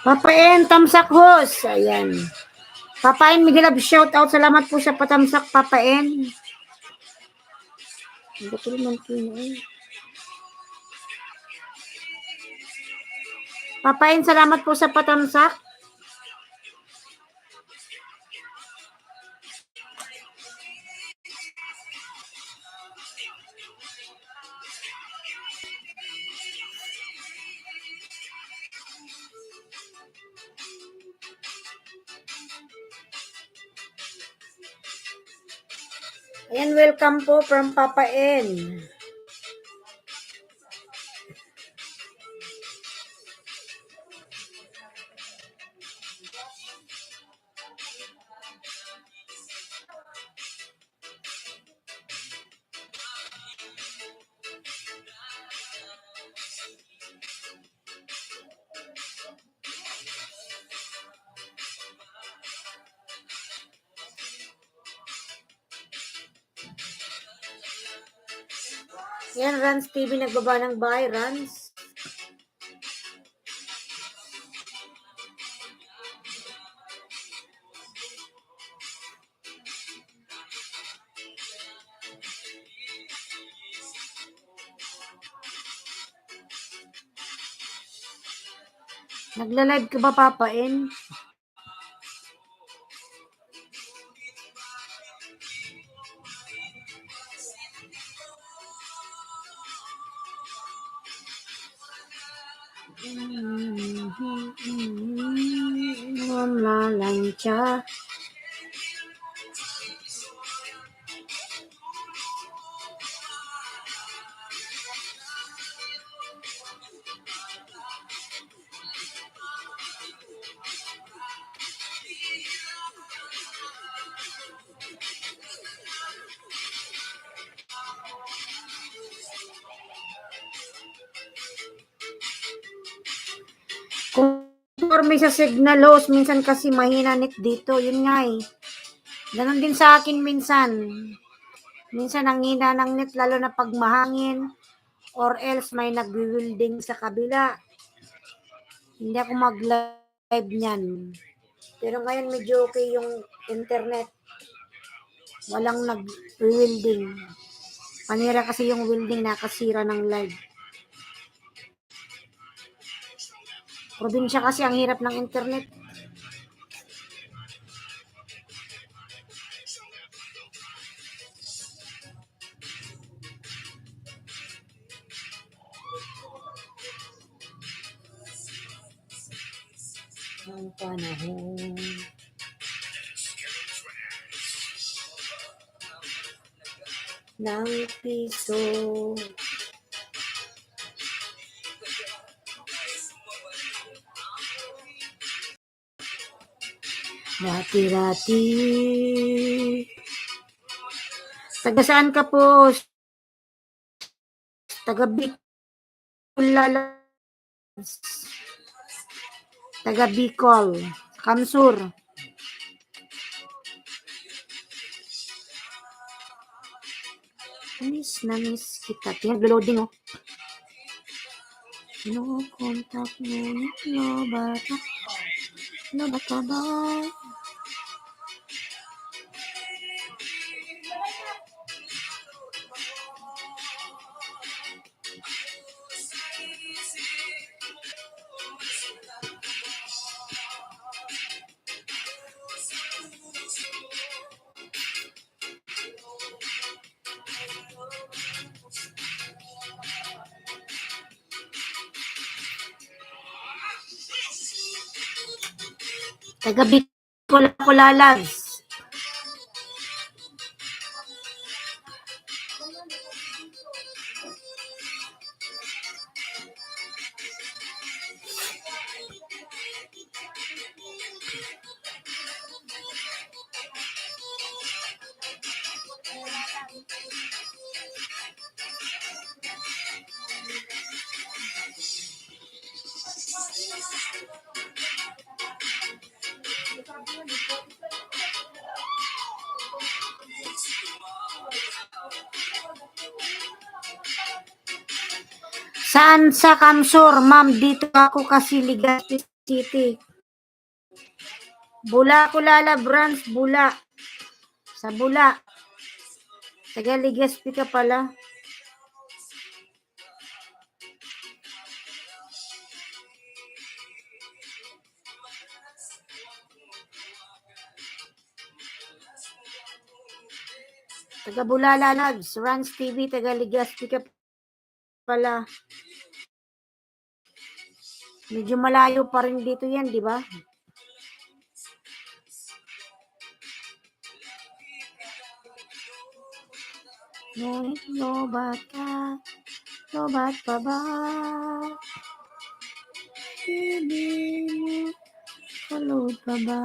Papain, tamsak hos. Ayan. Papain, Miguel Love, shout out. Salamat po sa patamsak, Papain. Betul man po yun. Papain, salamat po sa patamsak. Ayan, welcome po from Papa N. Yan, Rans TV, nagbaba ng bahay, Rans. Nagla-live ka ba, Papa N? Malancha. May sa signal host, minsan kasi mahina net dito, yun nga eh. Ganon din sa akin minsan. Minsan ang hina ng net, lalo na pag mahangin, or else may nag-wielding sa kabila. Hindi ako mag-live niyan. Pero ngayon medyo okay yung internet. Walang nag-wielding. Panira kasi yung wielding, nakasira ng live. Probinsya kasi ang hirap ng internet. Ang panahon ng piso. Rati-rati. Taga saan ka po? Taga Bicol. Taga Bicol. Kamsur. Miss na miss kita. Pinag-loading oh. No contact mo. No bata. No bata ba? Taga Bicol ako, Lalas. Saan sa Kamsur? Ma'am, dito ako kasi Legazpi City. Bula ko Lala branch, Bula. Sa Bula. Taga Legazpi ka pala. Taga Bulala Labs, Rans TV, taga Legazpi ka pala. Medyo malayo pa rin dito yan, di ba? Ngunit lobat ka, lobat pa ba? Hindi mo, kalod pa ba?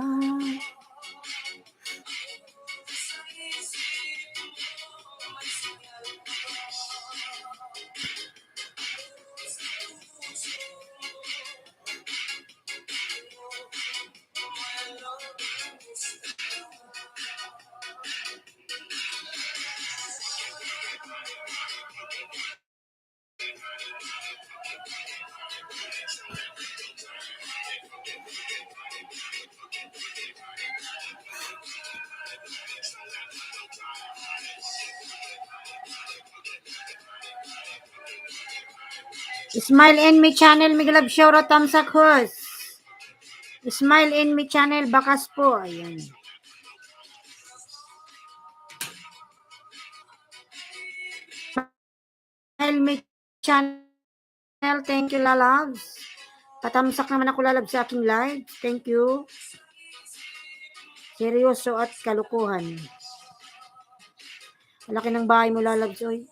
Smile in me channel, Miglab Shoutout Tamsak Hus. Smile in me channel, bakas po. Ayan. Smile me channel, thank you lalabs. Patamsak naman ako lalabs sa aking live. Thank you. Seryoso at kalukuhan. Malaki ng bahay mo lalabs, oy.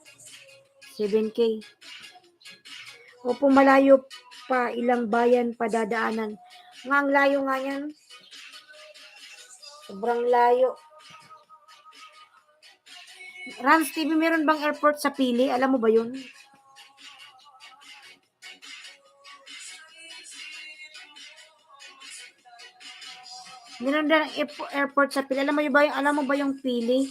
7K. Opo, malayo pa, ilang bayan padadaanan. Nga ang layo nga yan. Sobrang layo. Rans TV, meron bang airport sa Pili? Alam mo ba yun? Meron din airport sa Pili. Alam mo ba yung Pili?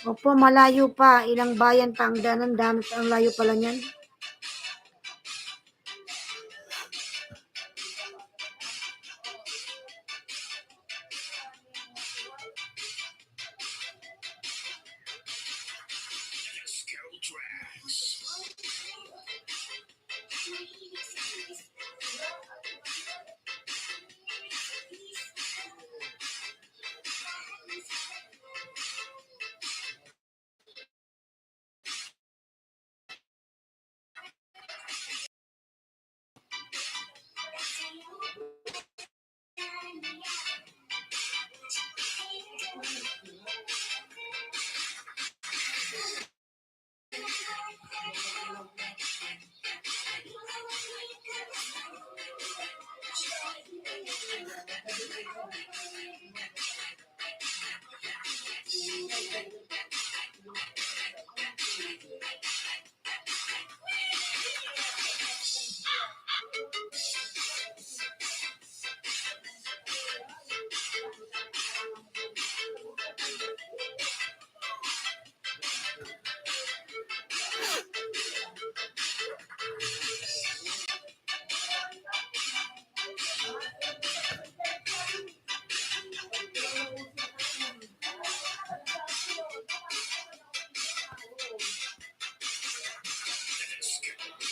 Opo, malayo pa. Ilang bayan pa ang danan. Ang layo pala niyan.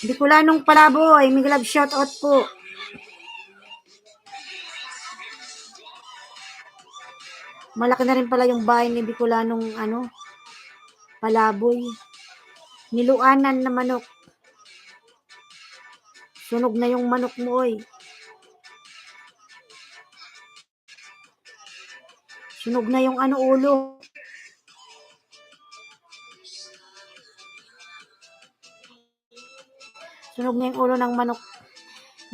Bicolanong Palaboy, Miglab shoutout po. Malaki na rin pala yung bahay ni Bicolanong Palaboy. Niluanan na manok. Sunog na yung manok mo, oy. Sunog na yung ulo. Sunog na yung ulo ng manok.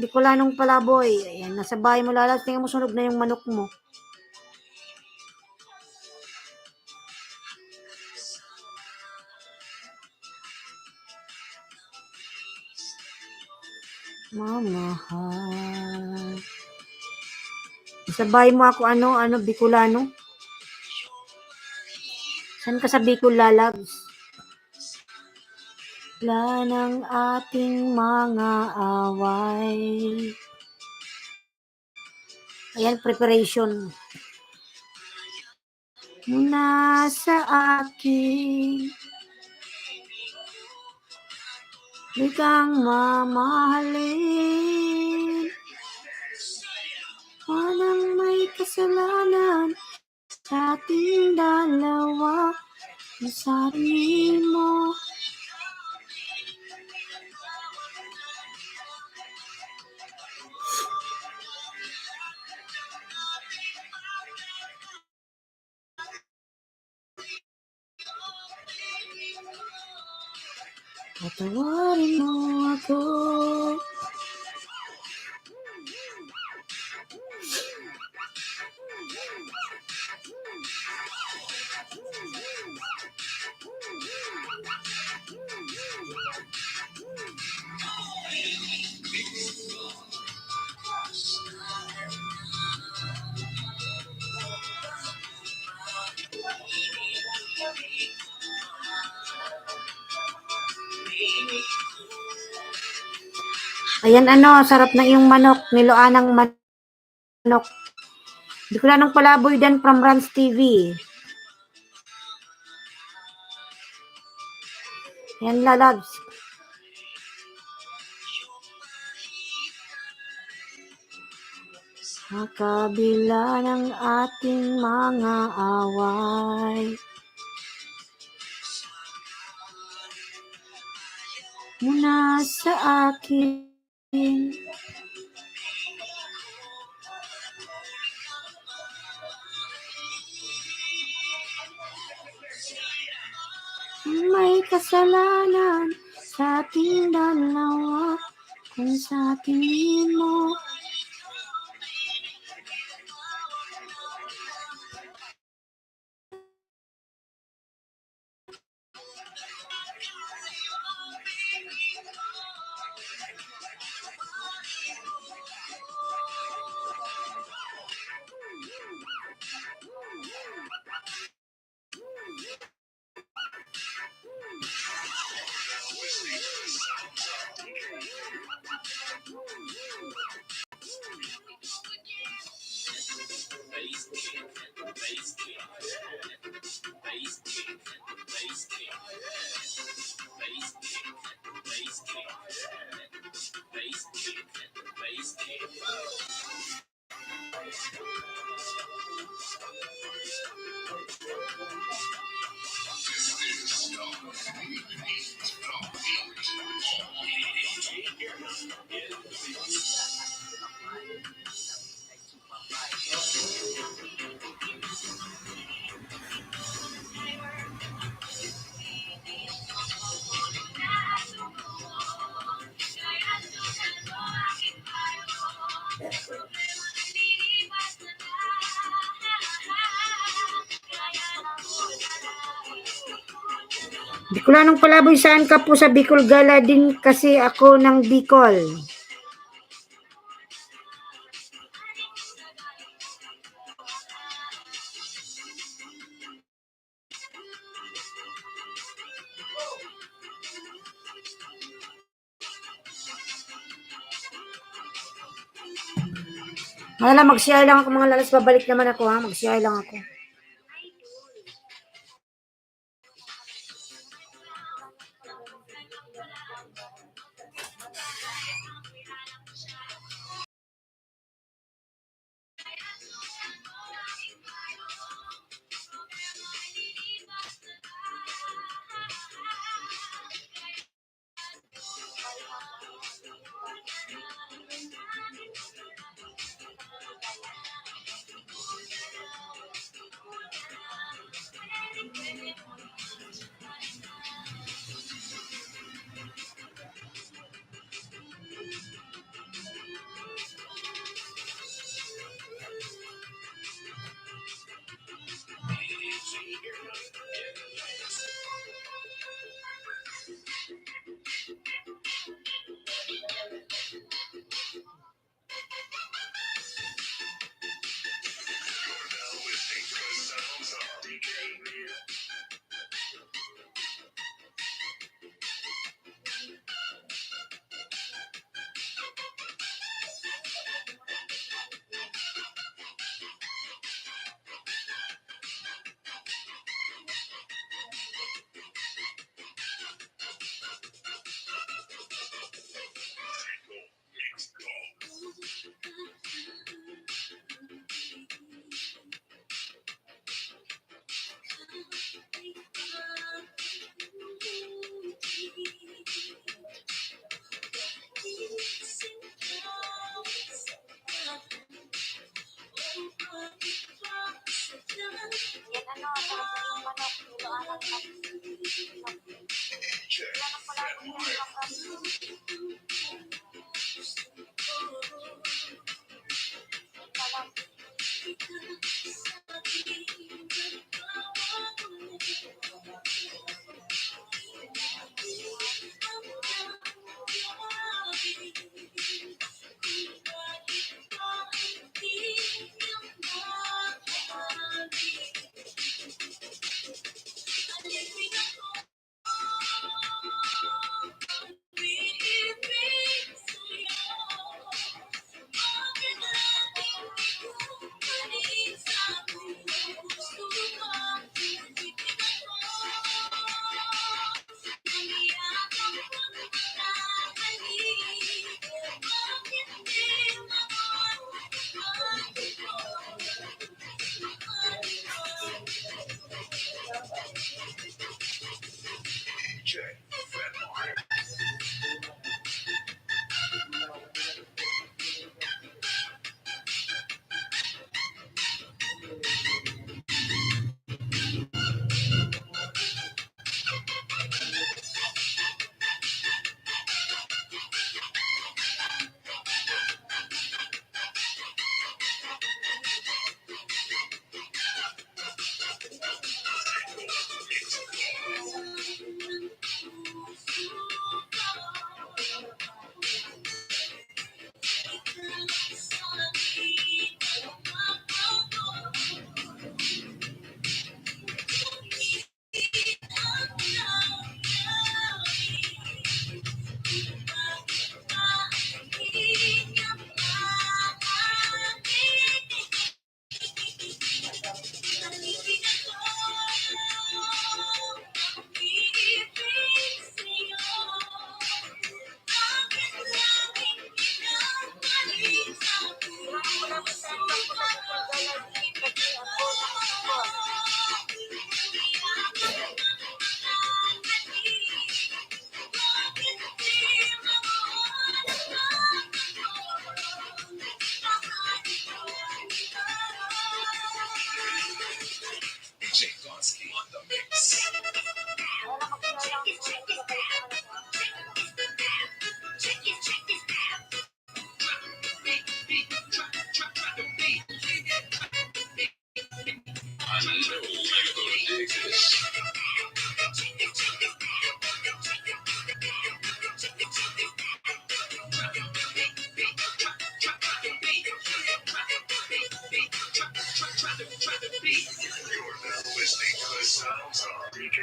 Bicolanong palaboy. Ayan, nasa bahay mo lalabs. Tingnan mo, sunog na yung manok mo. Mamahal. Sa bahay mo ako Bicolano. Saan ka sa Bicol lalabs? Wala ng ating mga away. Ayan, preparation. Muna sa akin, di kang mamahalin. Walang may kasalanan sa ating dalawa. Masabi mo. Patawarin mo ako. Ayan sarap na yung manok, niloanang manok. Bicolanong palaboy dan from Rans TV. Ayan lalabs. Sa kabila ng ating mga away. Muna sa akin. May kasalanan sa ating dalawa kung sa tingin mo. Bicolanong palaboy, saan ka po sa Bicol? Gala din kasi ako ng Bicol. Wala, mag-share lang ako mga lalas. Babalik naman ako mag-share lang ako. Yan ano, sarap yung manok, niloanan natin. Check Wala na pala that akong mic. Check that mic. DJ Gonski on the mix. I know you're gonna dig this. You're now listening to the sounds of DJ.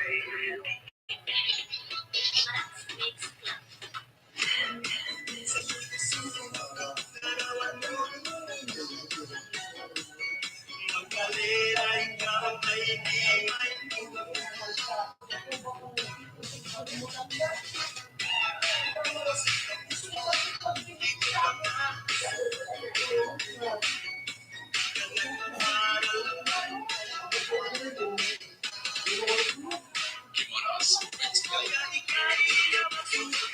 Gimaras. DJ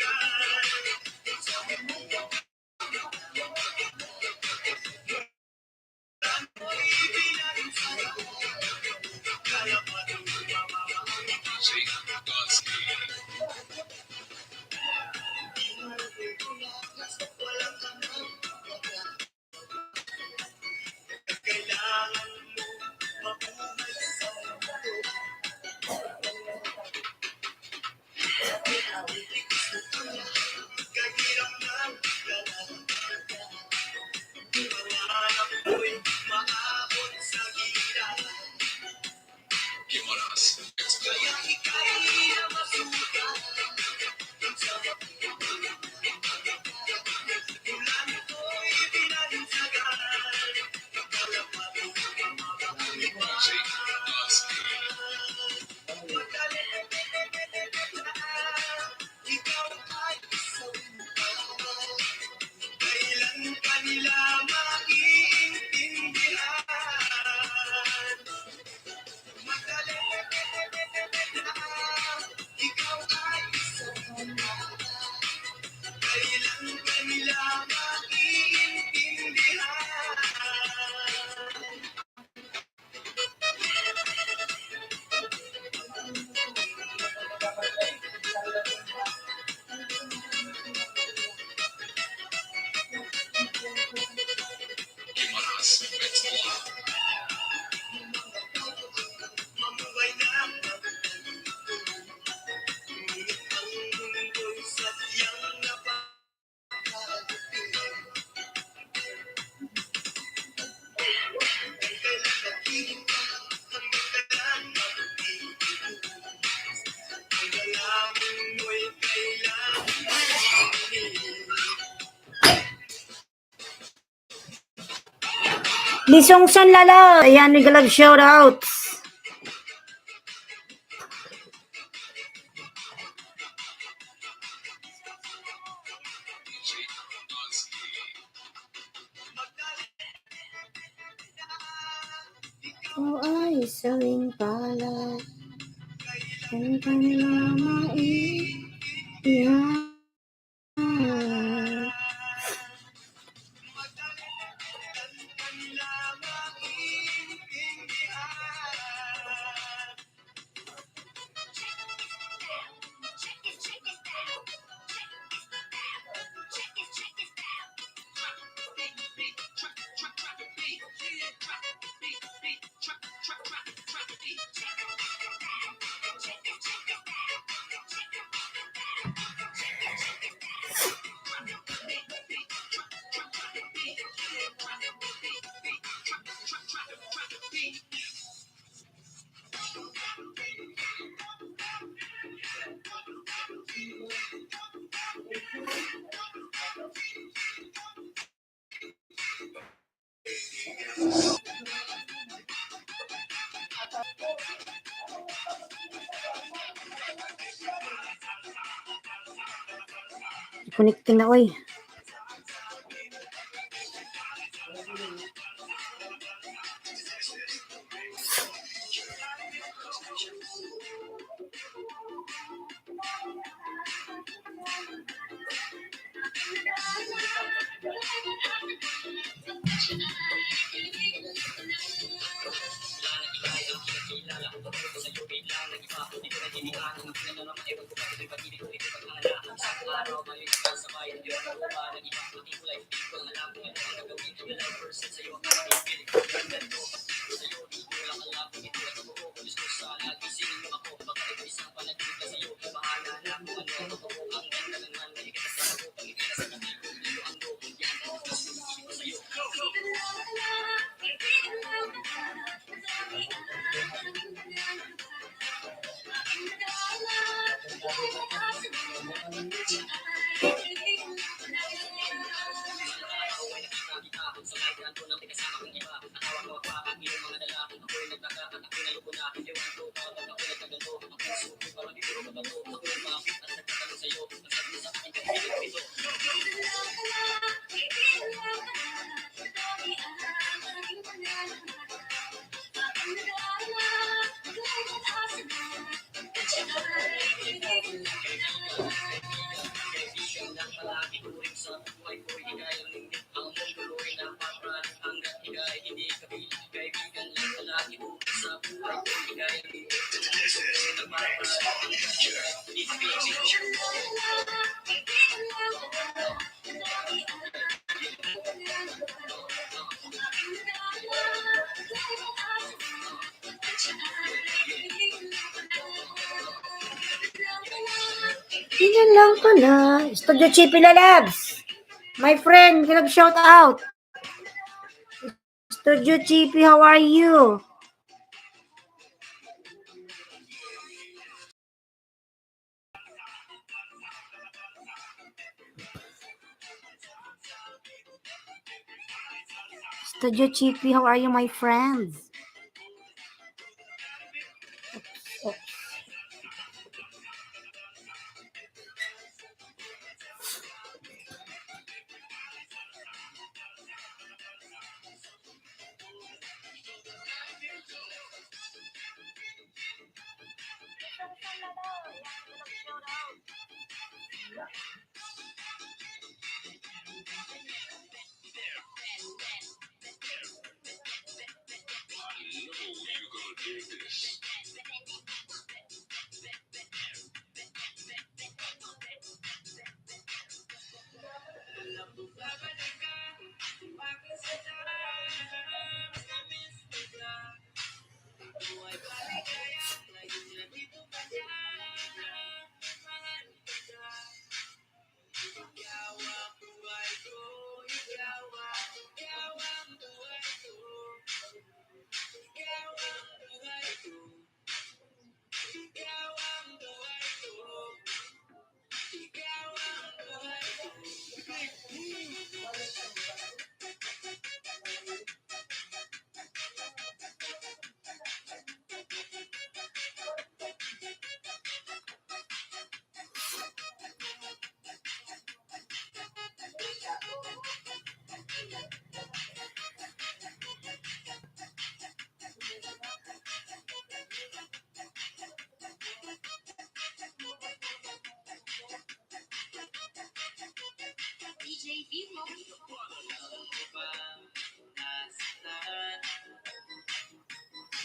Gonski. Gimaras. DJ Gonski. Kailan kanila maiintindihan? Madali na ikaw ay kailan kanila maiintindihan? Bisong San Lala. Ayan, mega love shoutouts. Ikaw ay sawing palad. Ang kanilang maiiyan. Connecting na, oy. Yan lang pala. Studio Chippy Lalabs. My friend, give a shout out. Studio Chippy, how are you? Studio Chippy, how are you, my friends? Oops.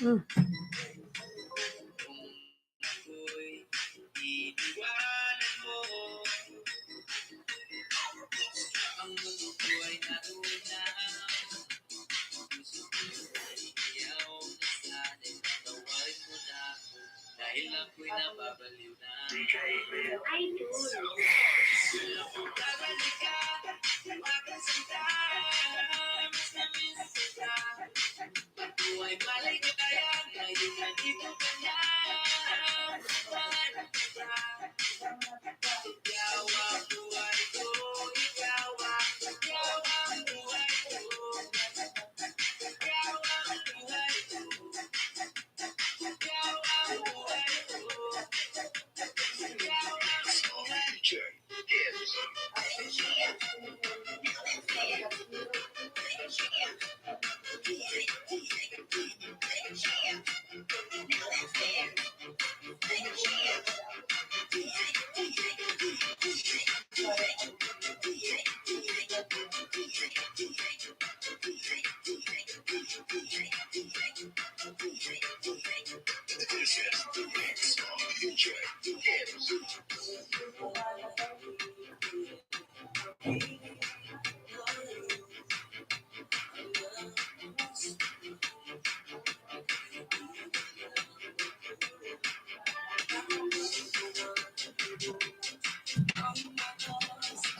Hmm.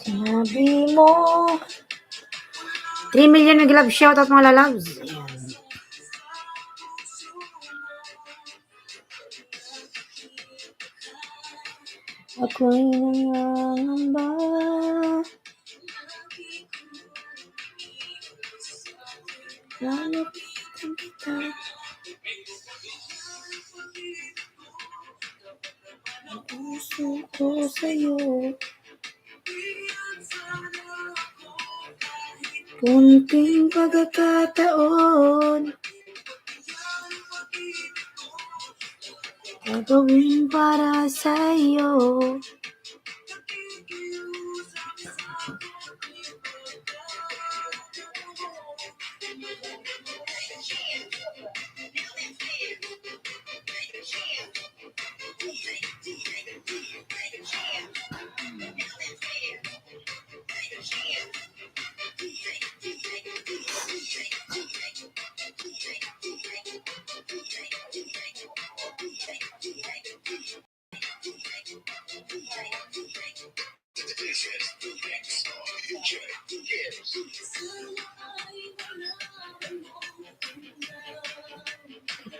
Sabi mo 3 million nag-love shoutout mga lalabs. Ayan. Ako'y nangangamba. Lalapitan kita. Ang puso ko sa'yo. Kunting pagkakataon. Gagawin para sa'yo.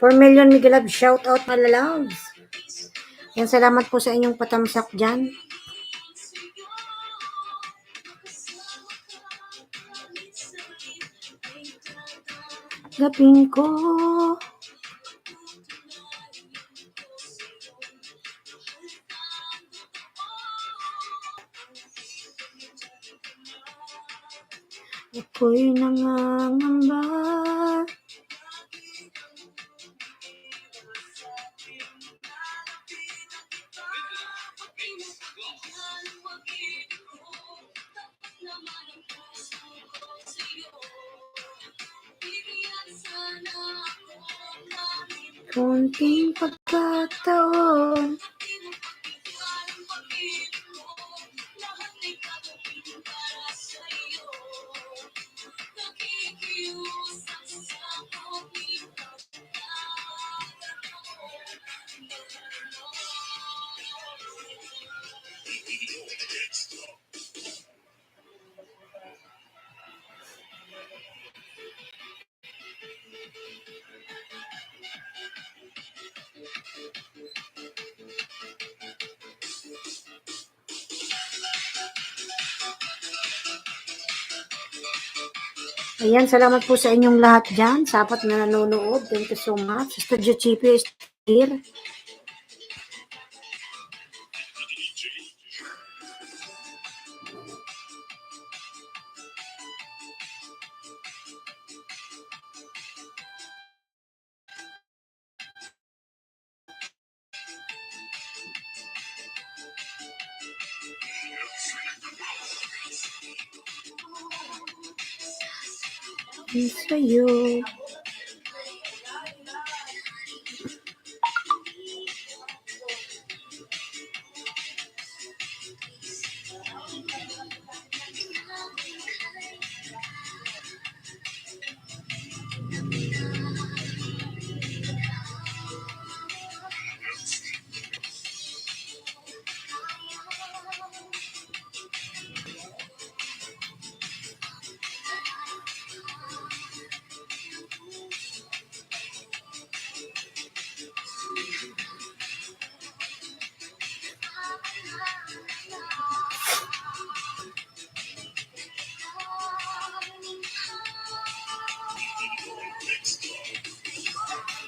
$4 million Miguelab, shout out mga lalabs. Yan, salamat po sa inyong patamsak dyan. Gapin ko. Ako'y nangangamba. Kunting pagkataon. Ayan, salamat po sa inyong lahat dyan. Sa apat na nanonood. Thank you so much. Studio Chippy is here. sa'yo.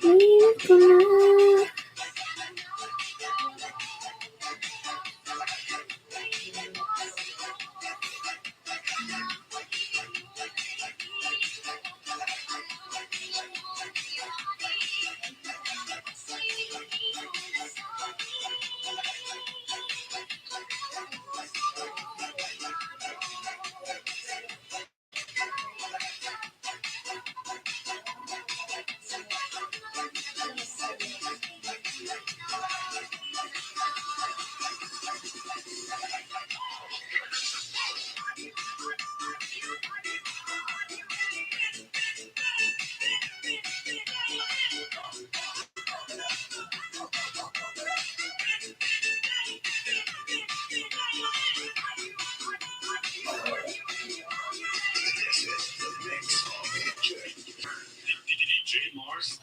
Iyan ko na. DJ Mars.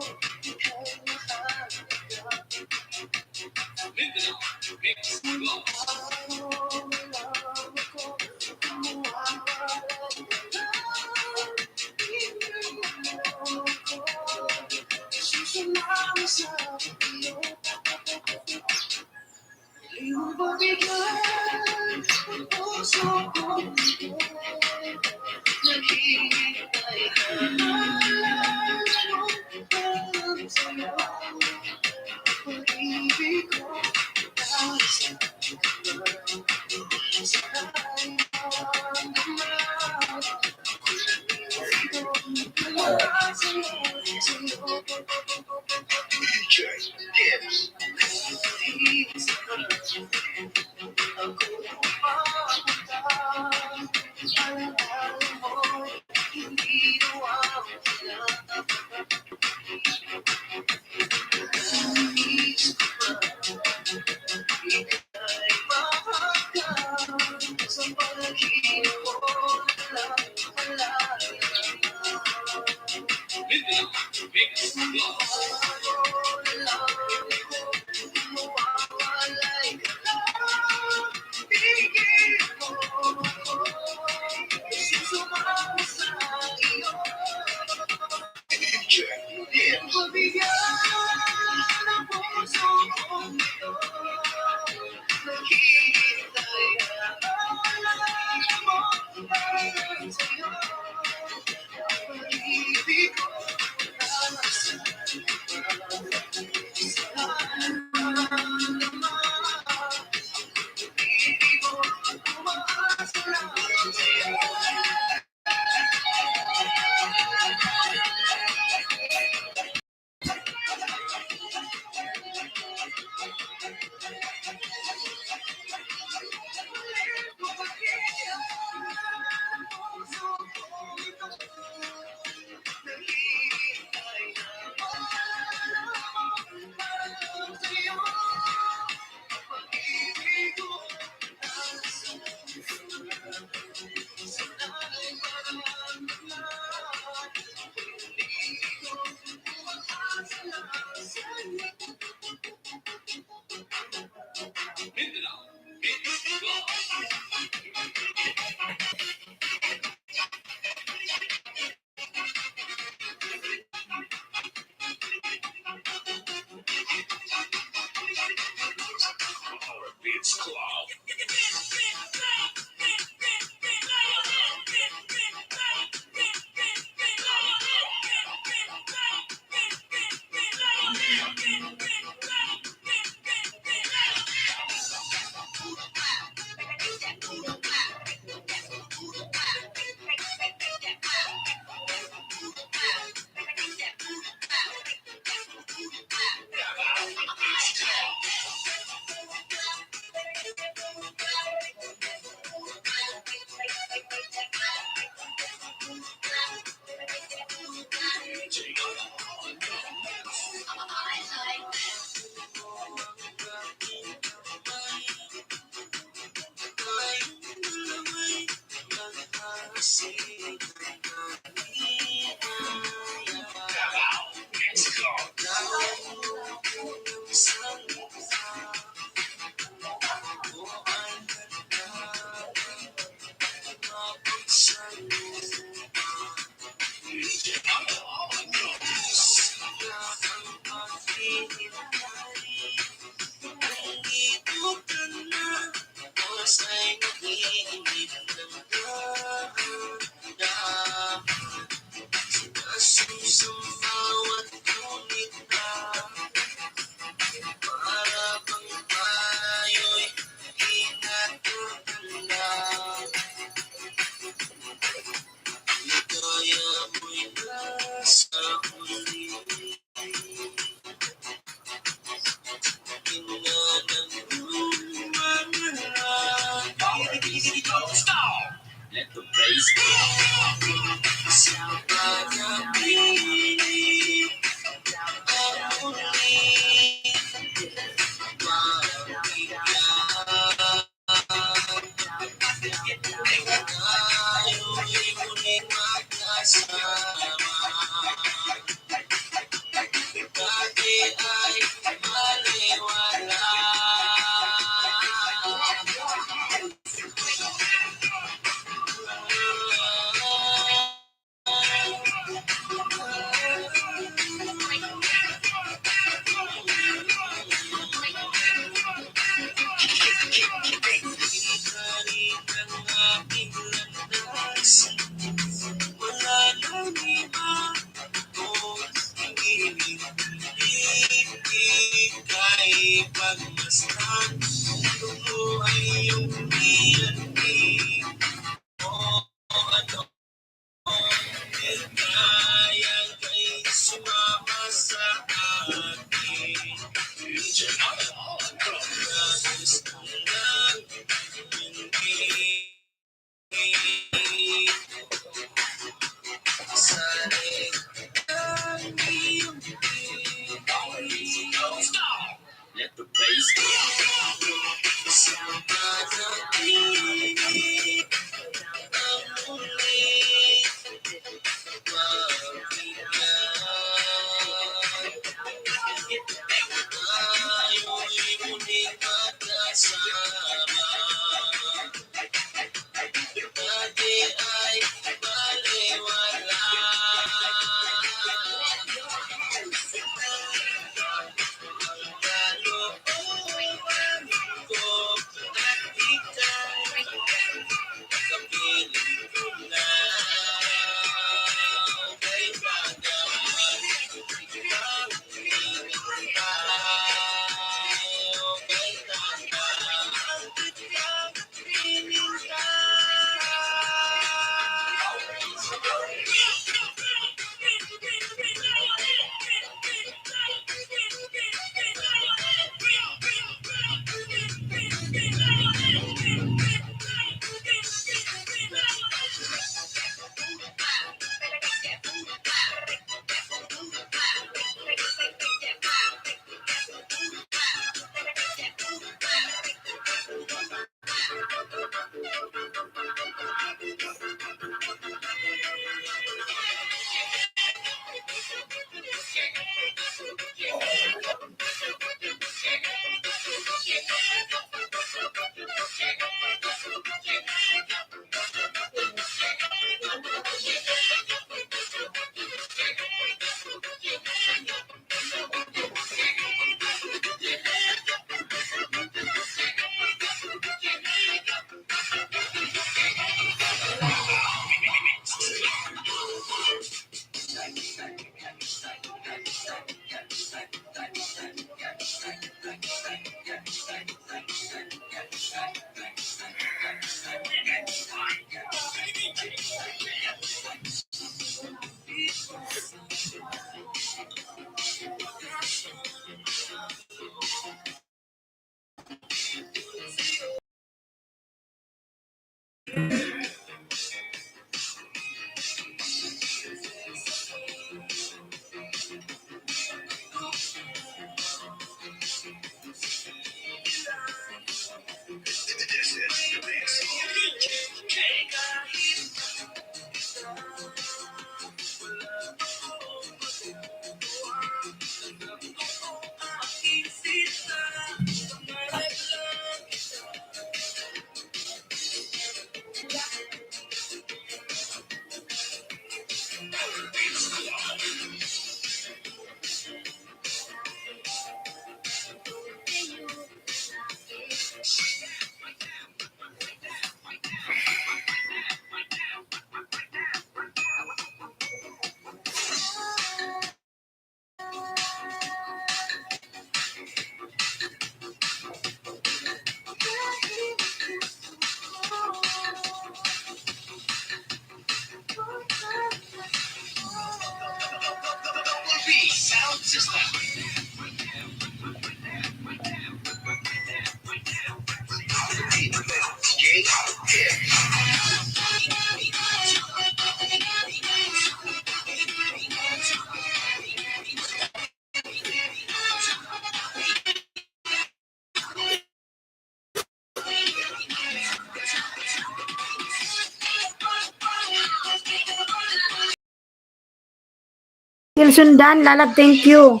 Sundan, Lalab, thank you.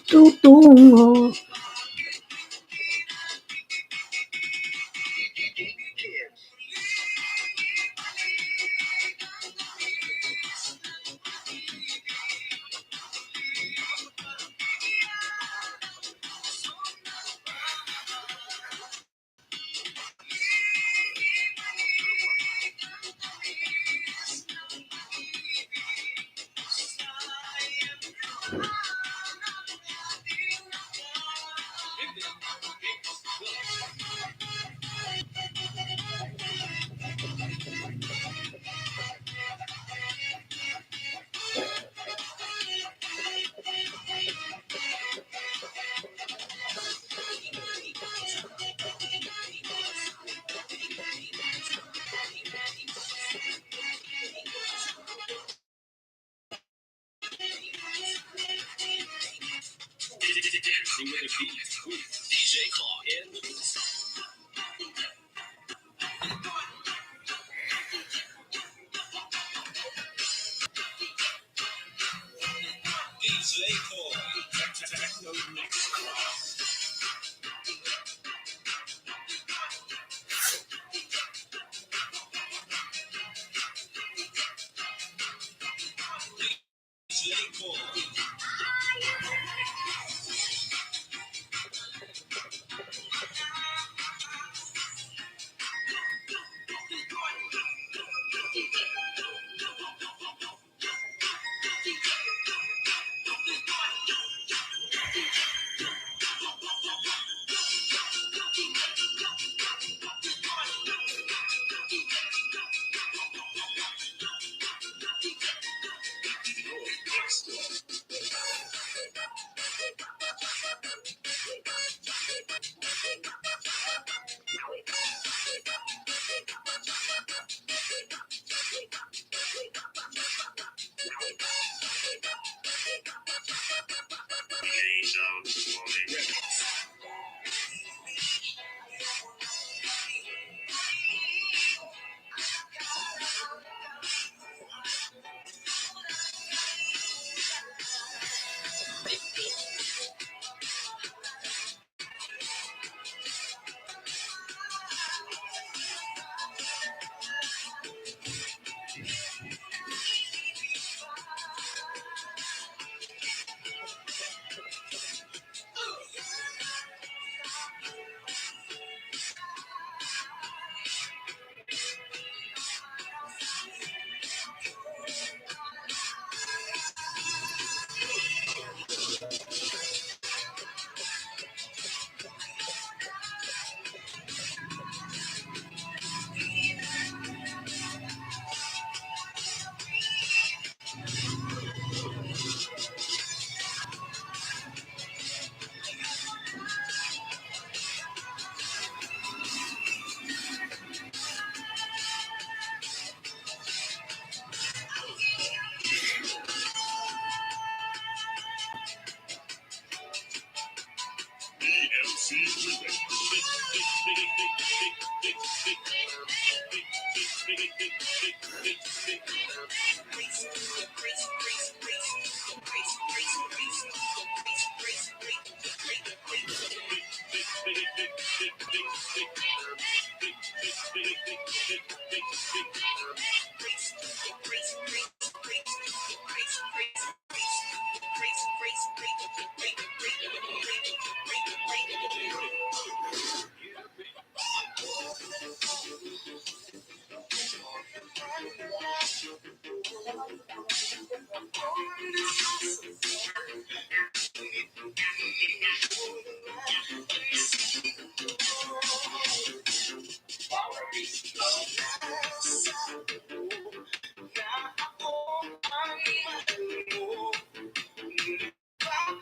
Tutungo. Dancing with the beat with DJ Claw in the mix. DJ Claw, Techno Mix. DJ Claw.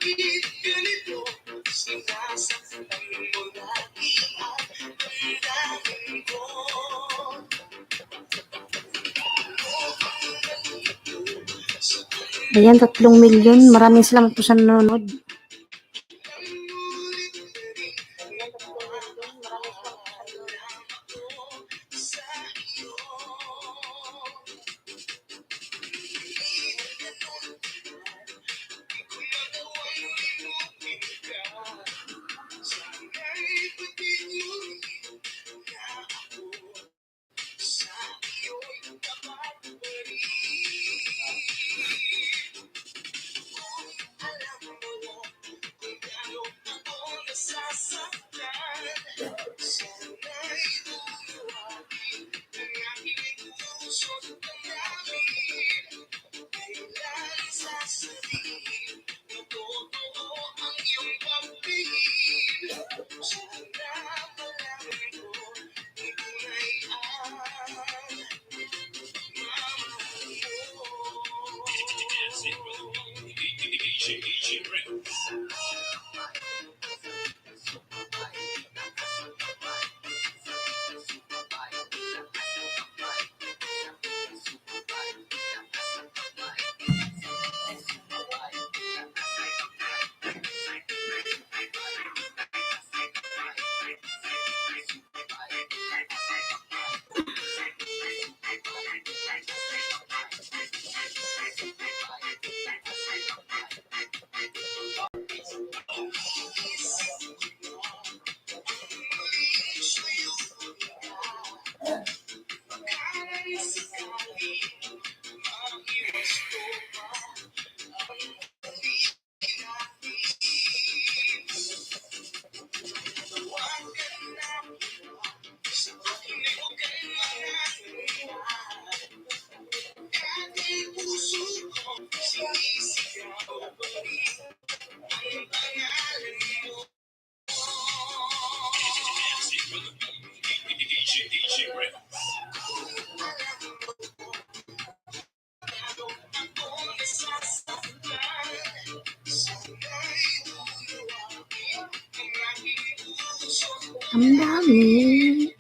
Ayan, 3 milyon. Maraming salamat po sa nanonood. Ang dami.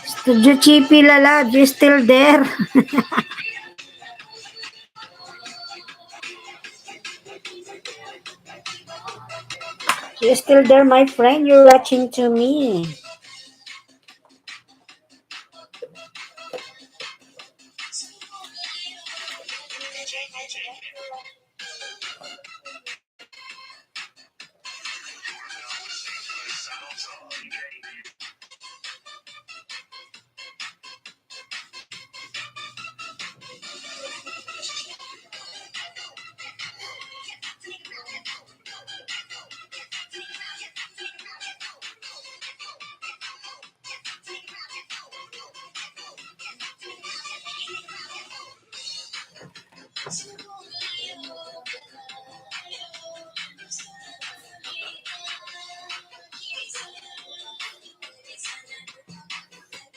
Studio Chippy Lala, you still there? You still there, my friend? You're watching to me.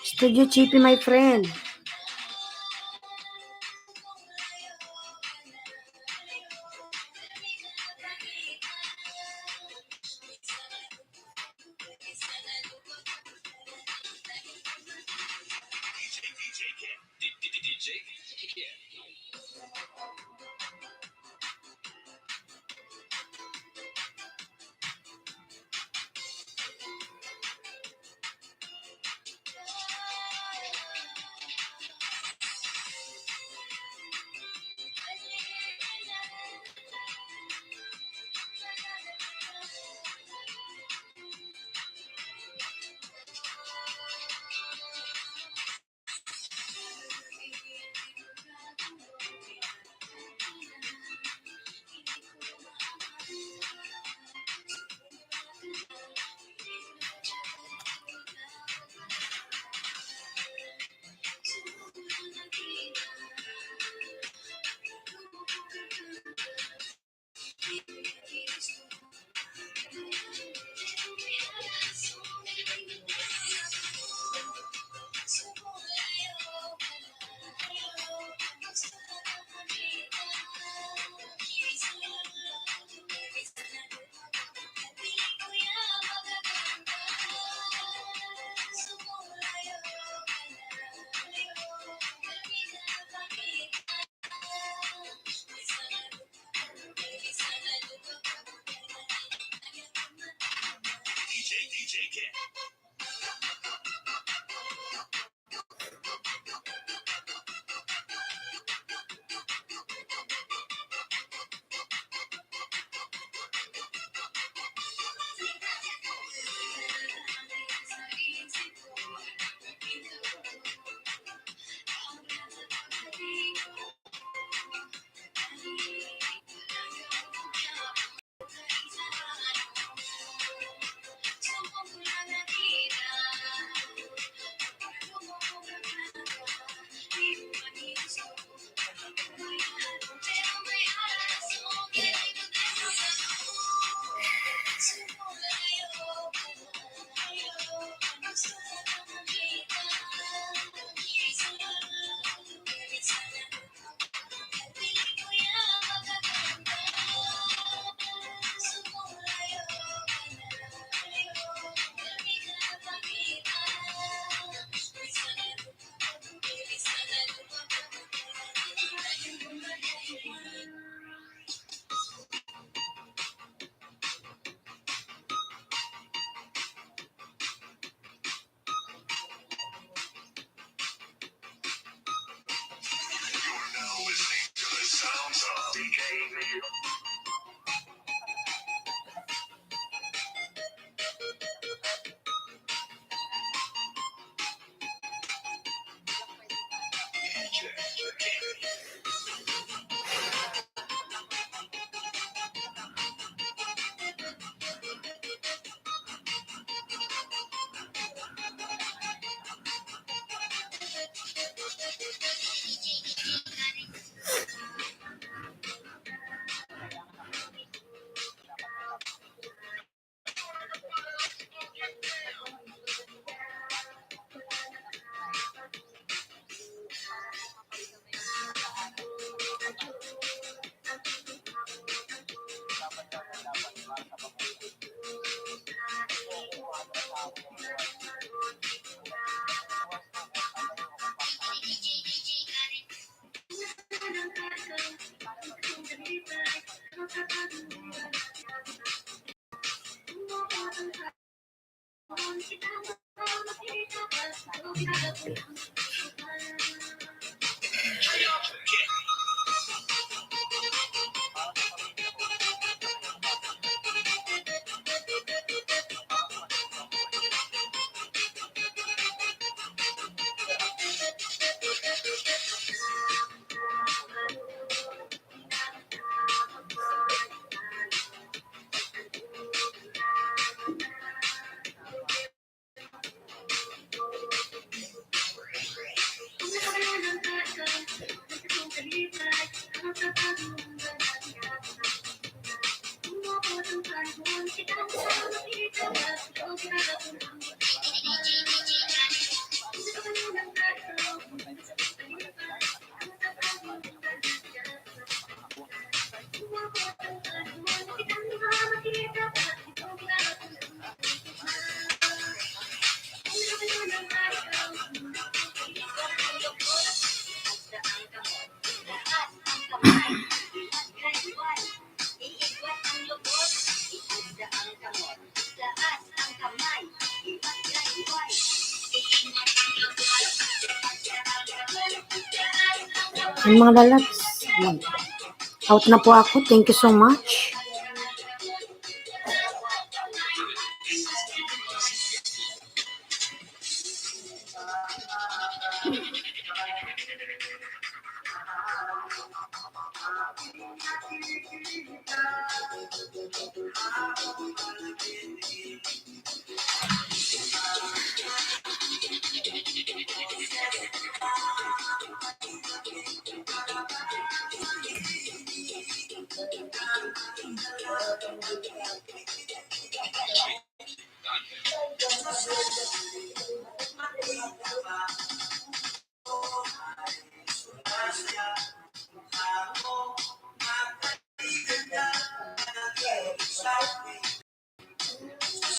Studio Chippy, my friend. Ang mga lalabs, out na po ako. Thank you so much.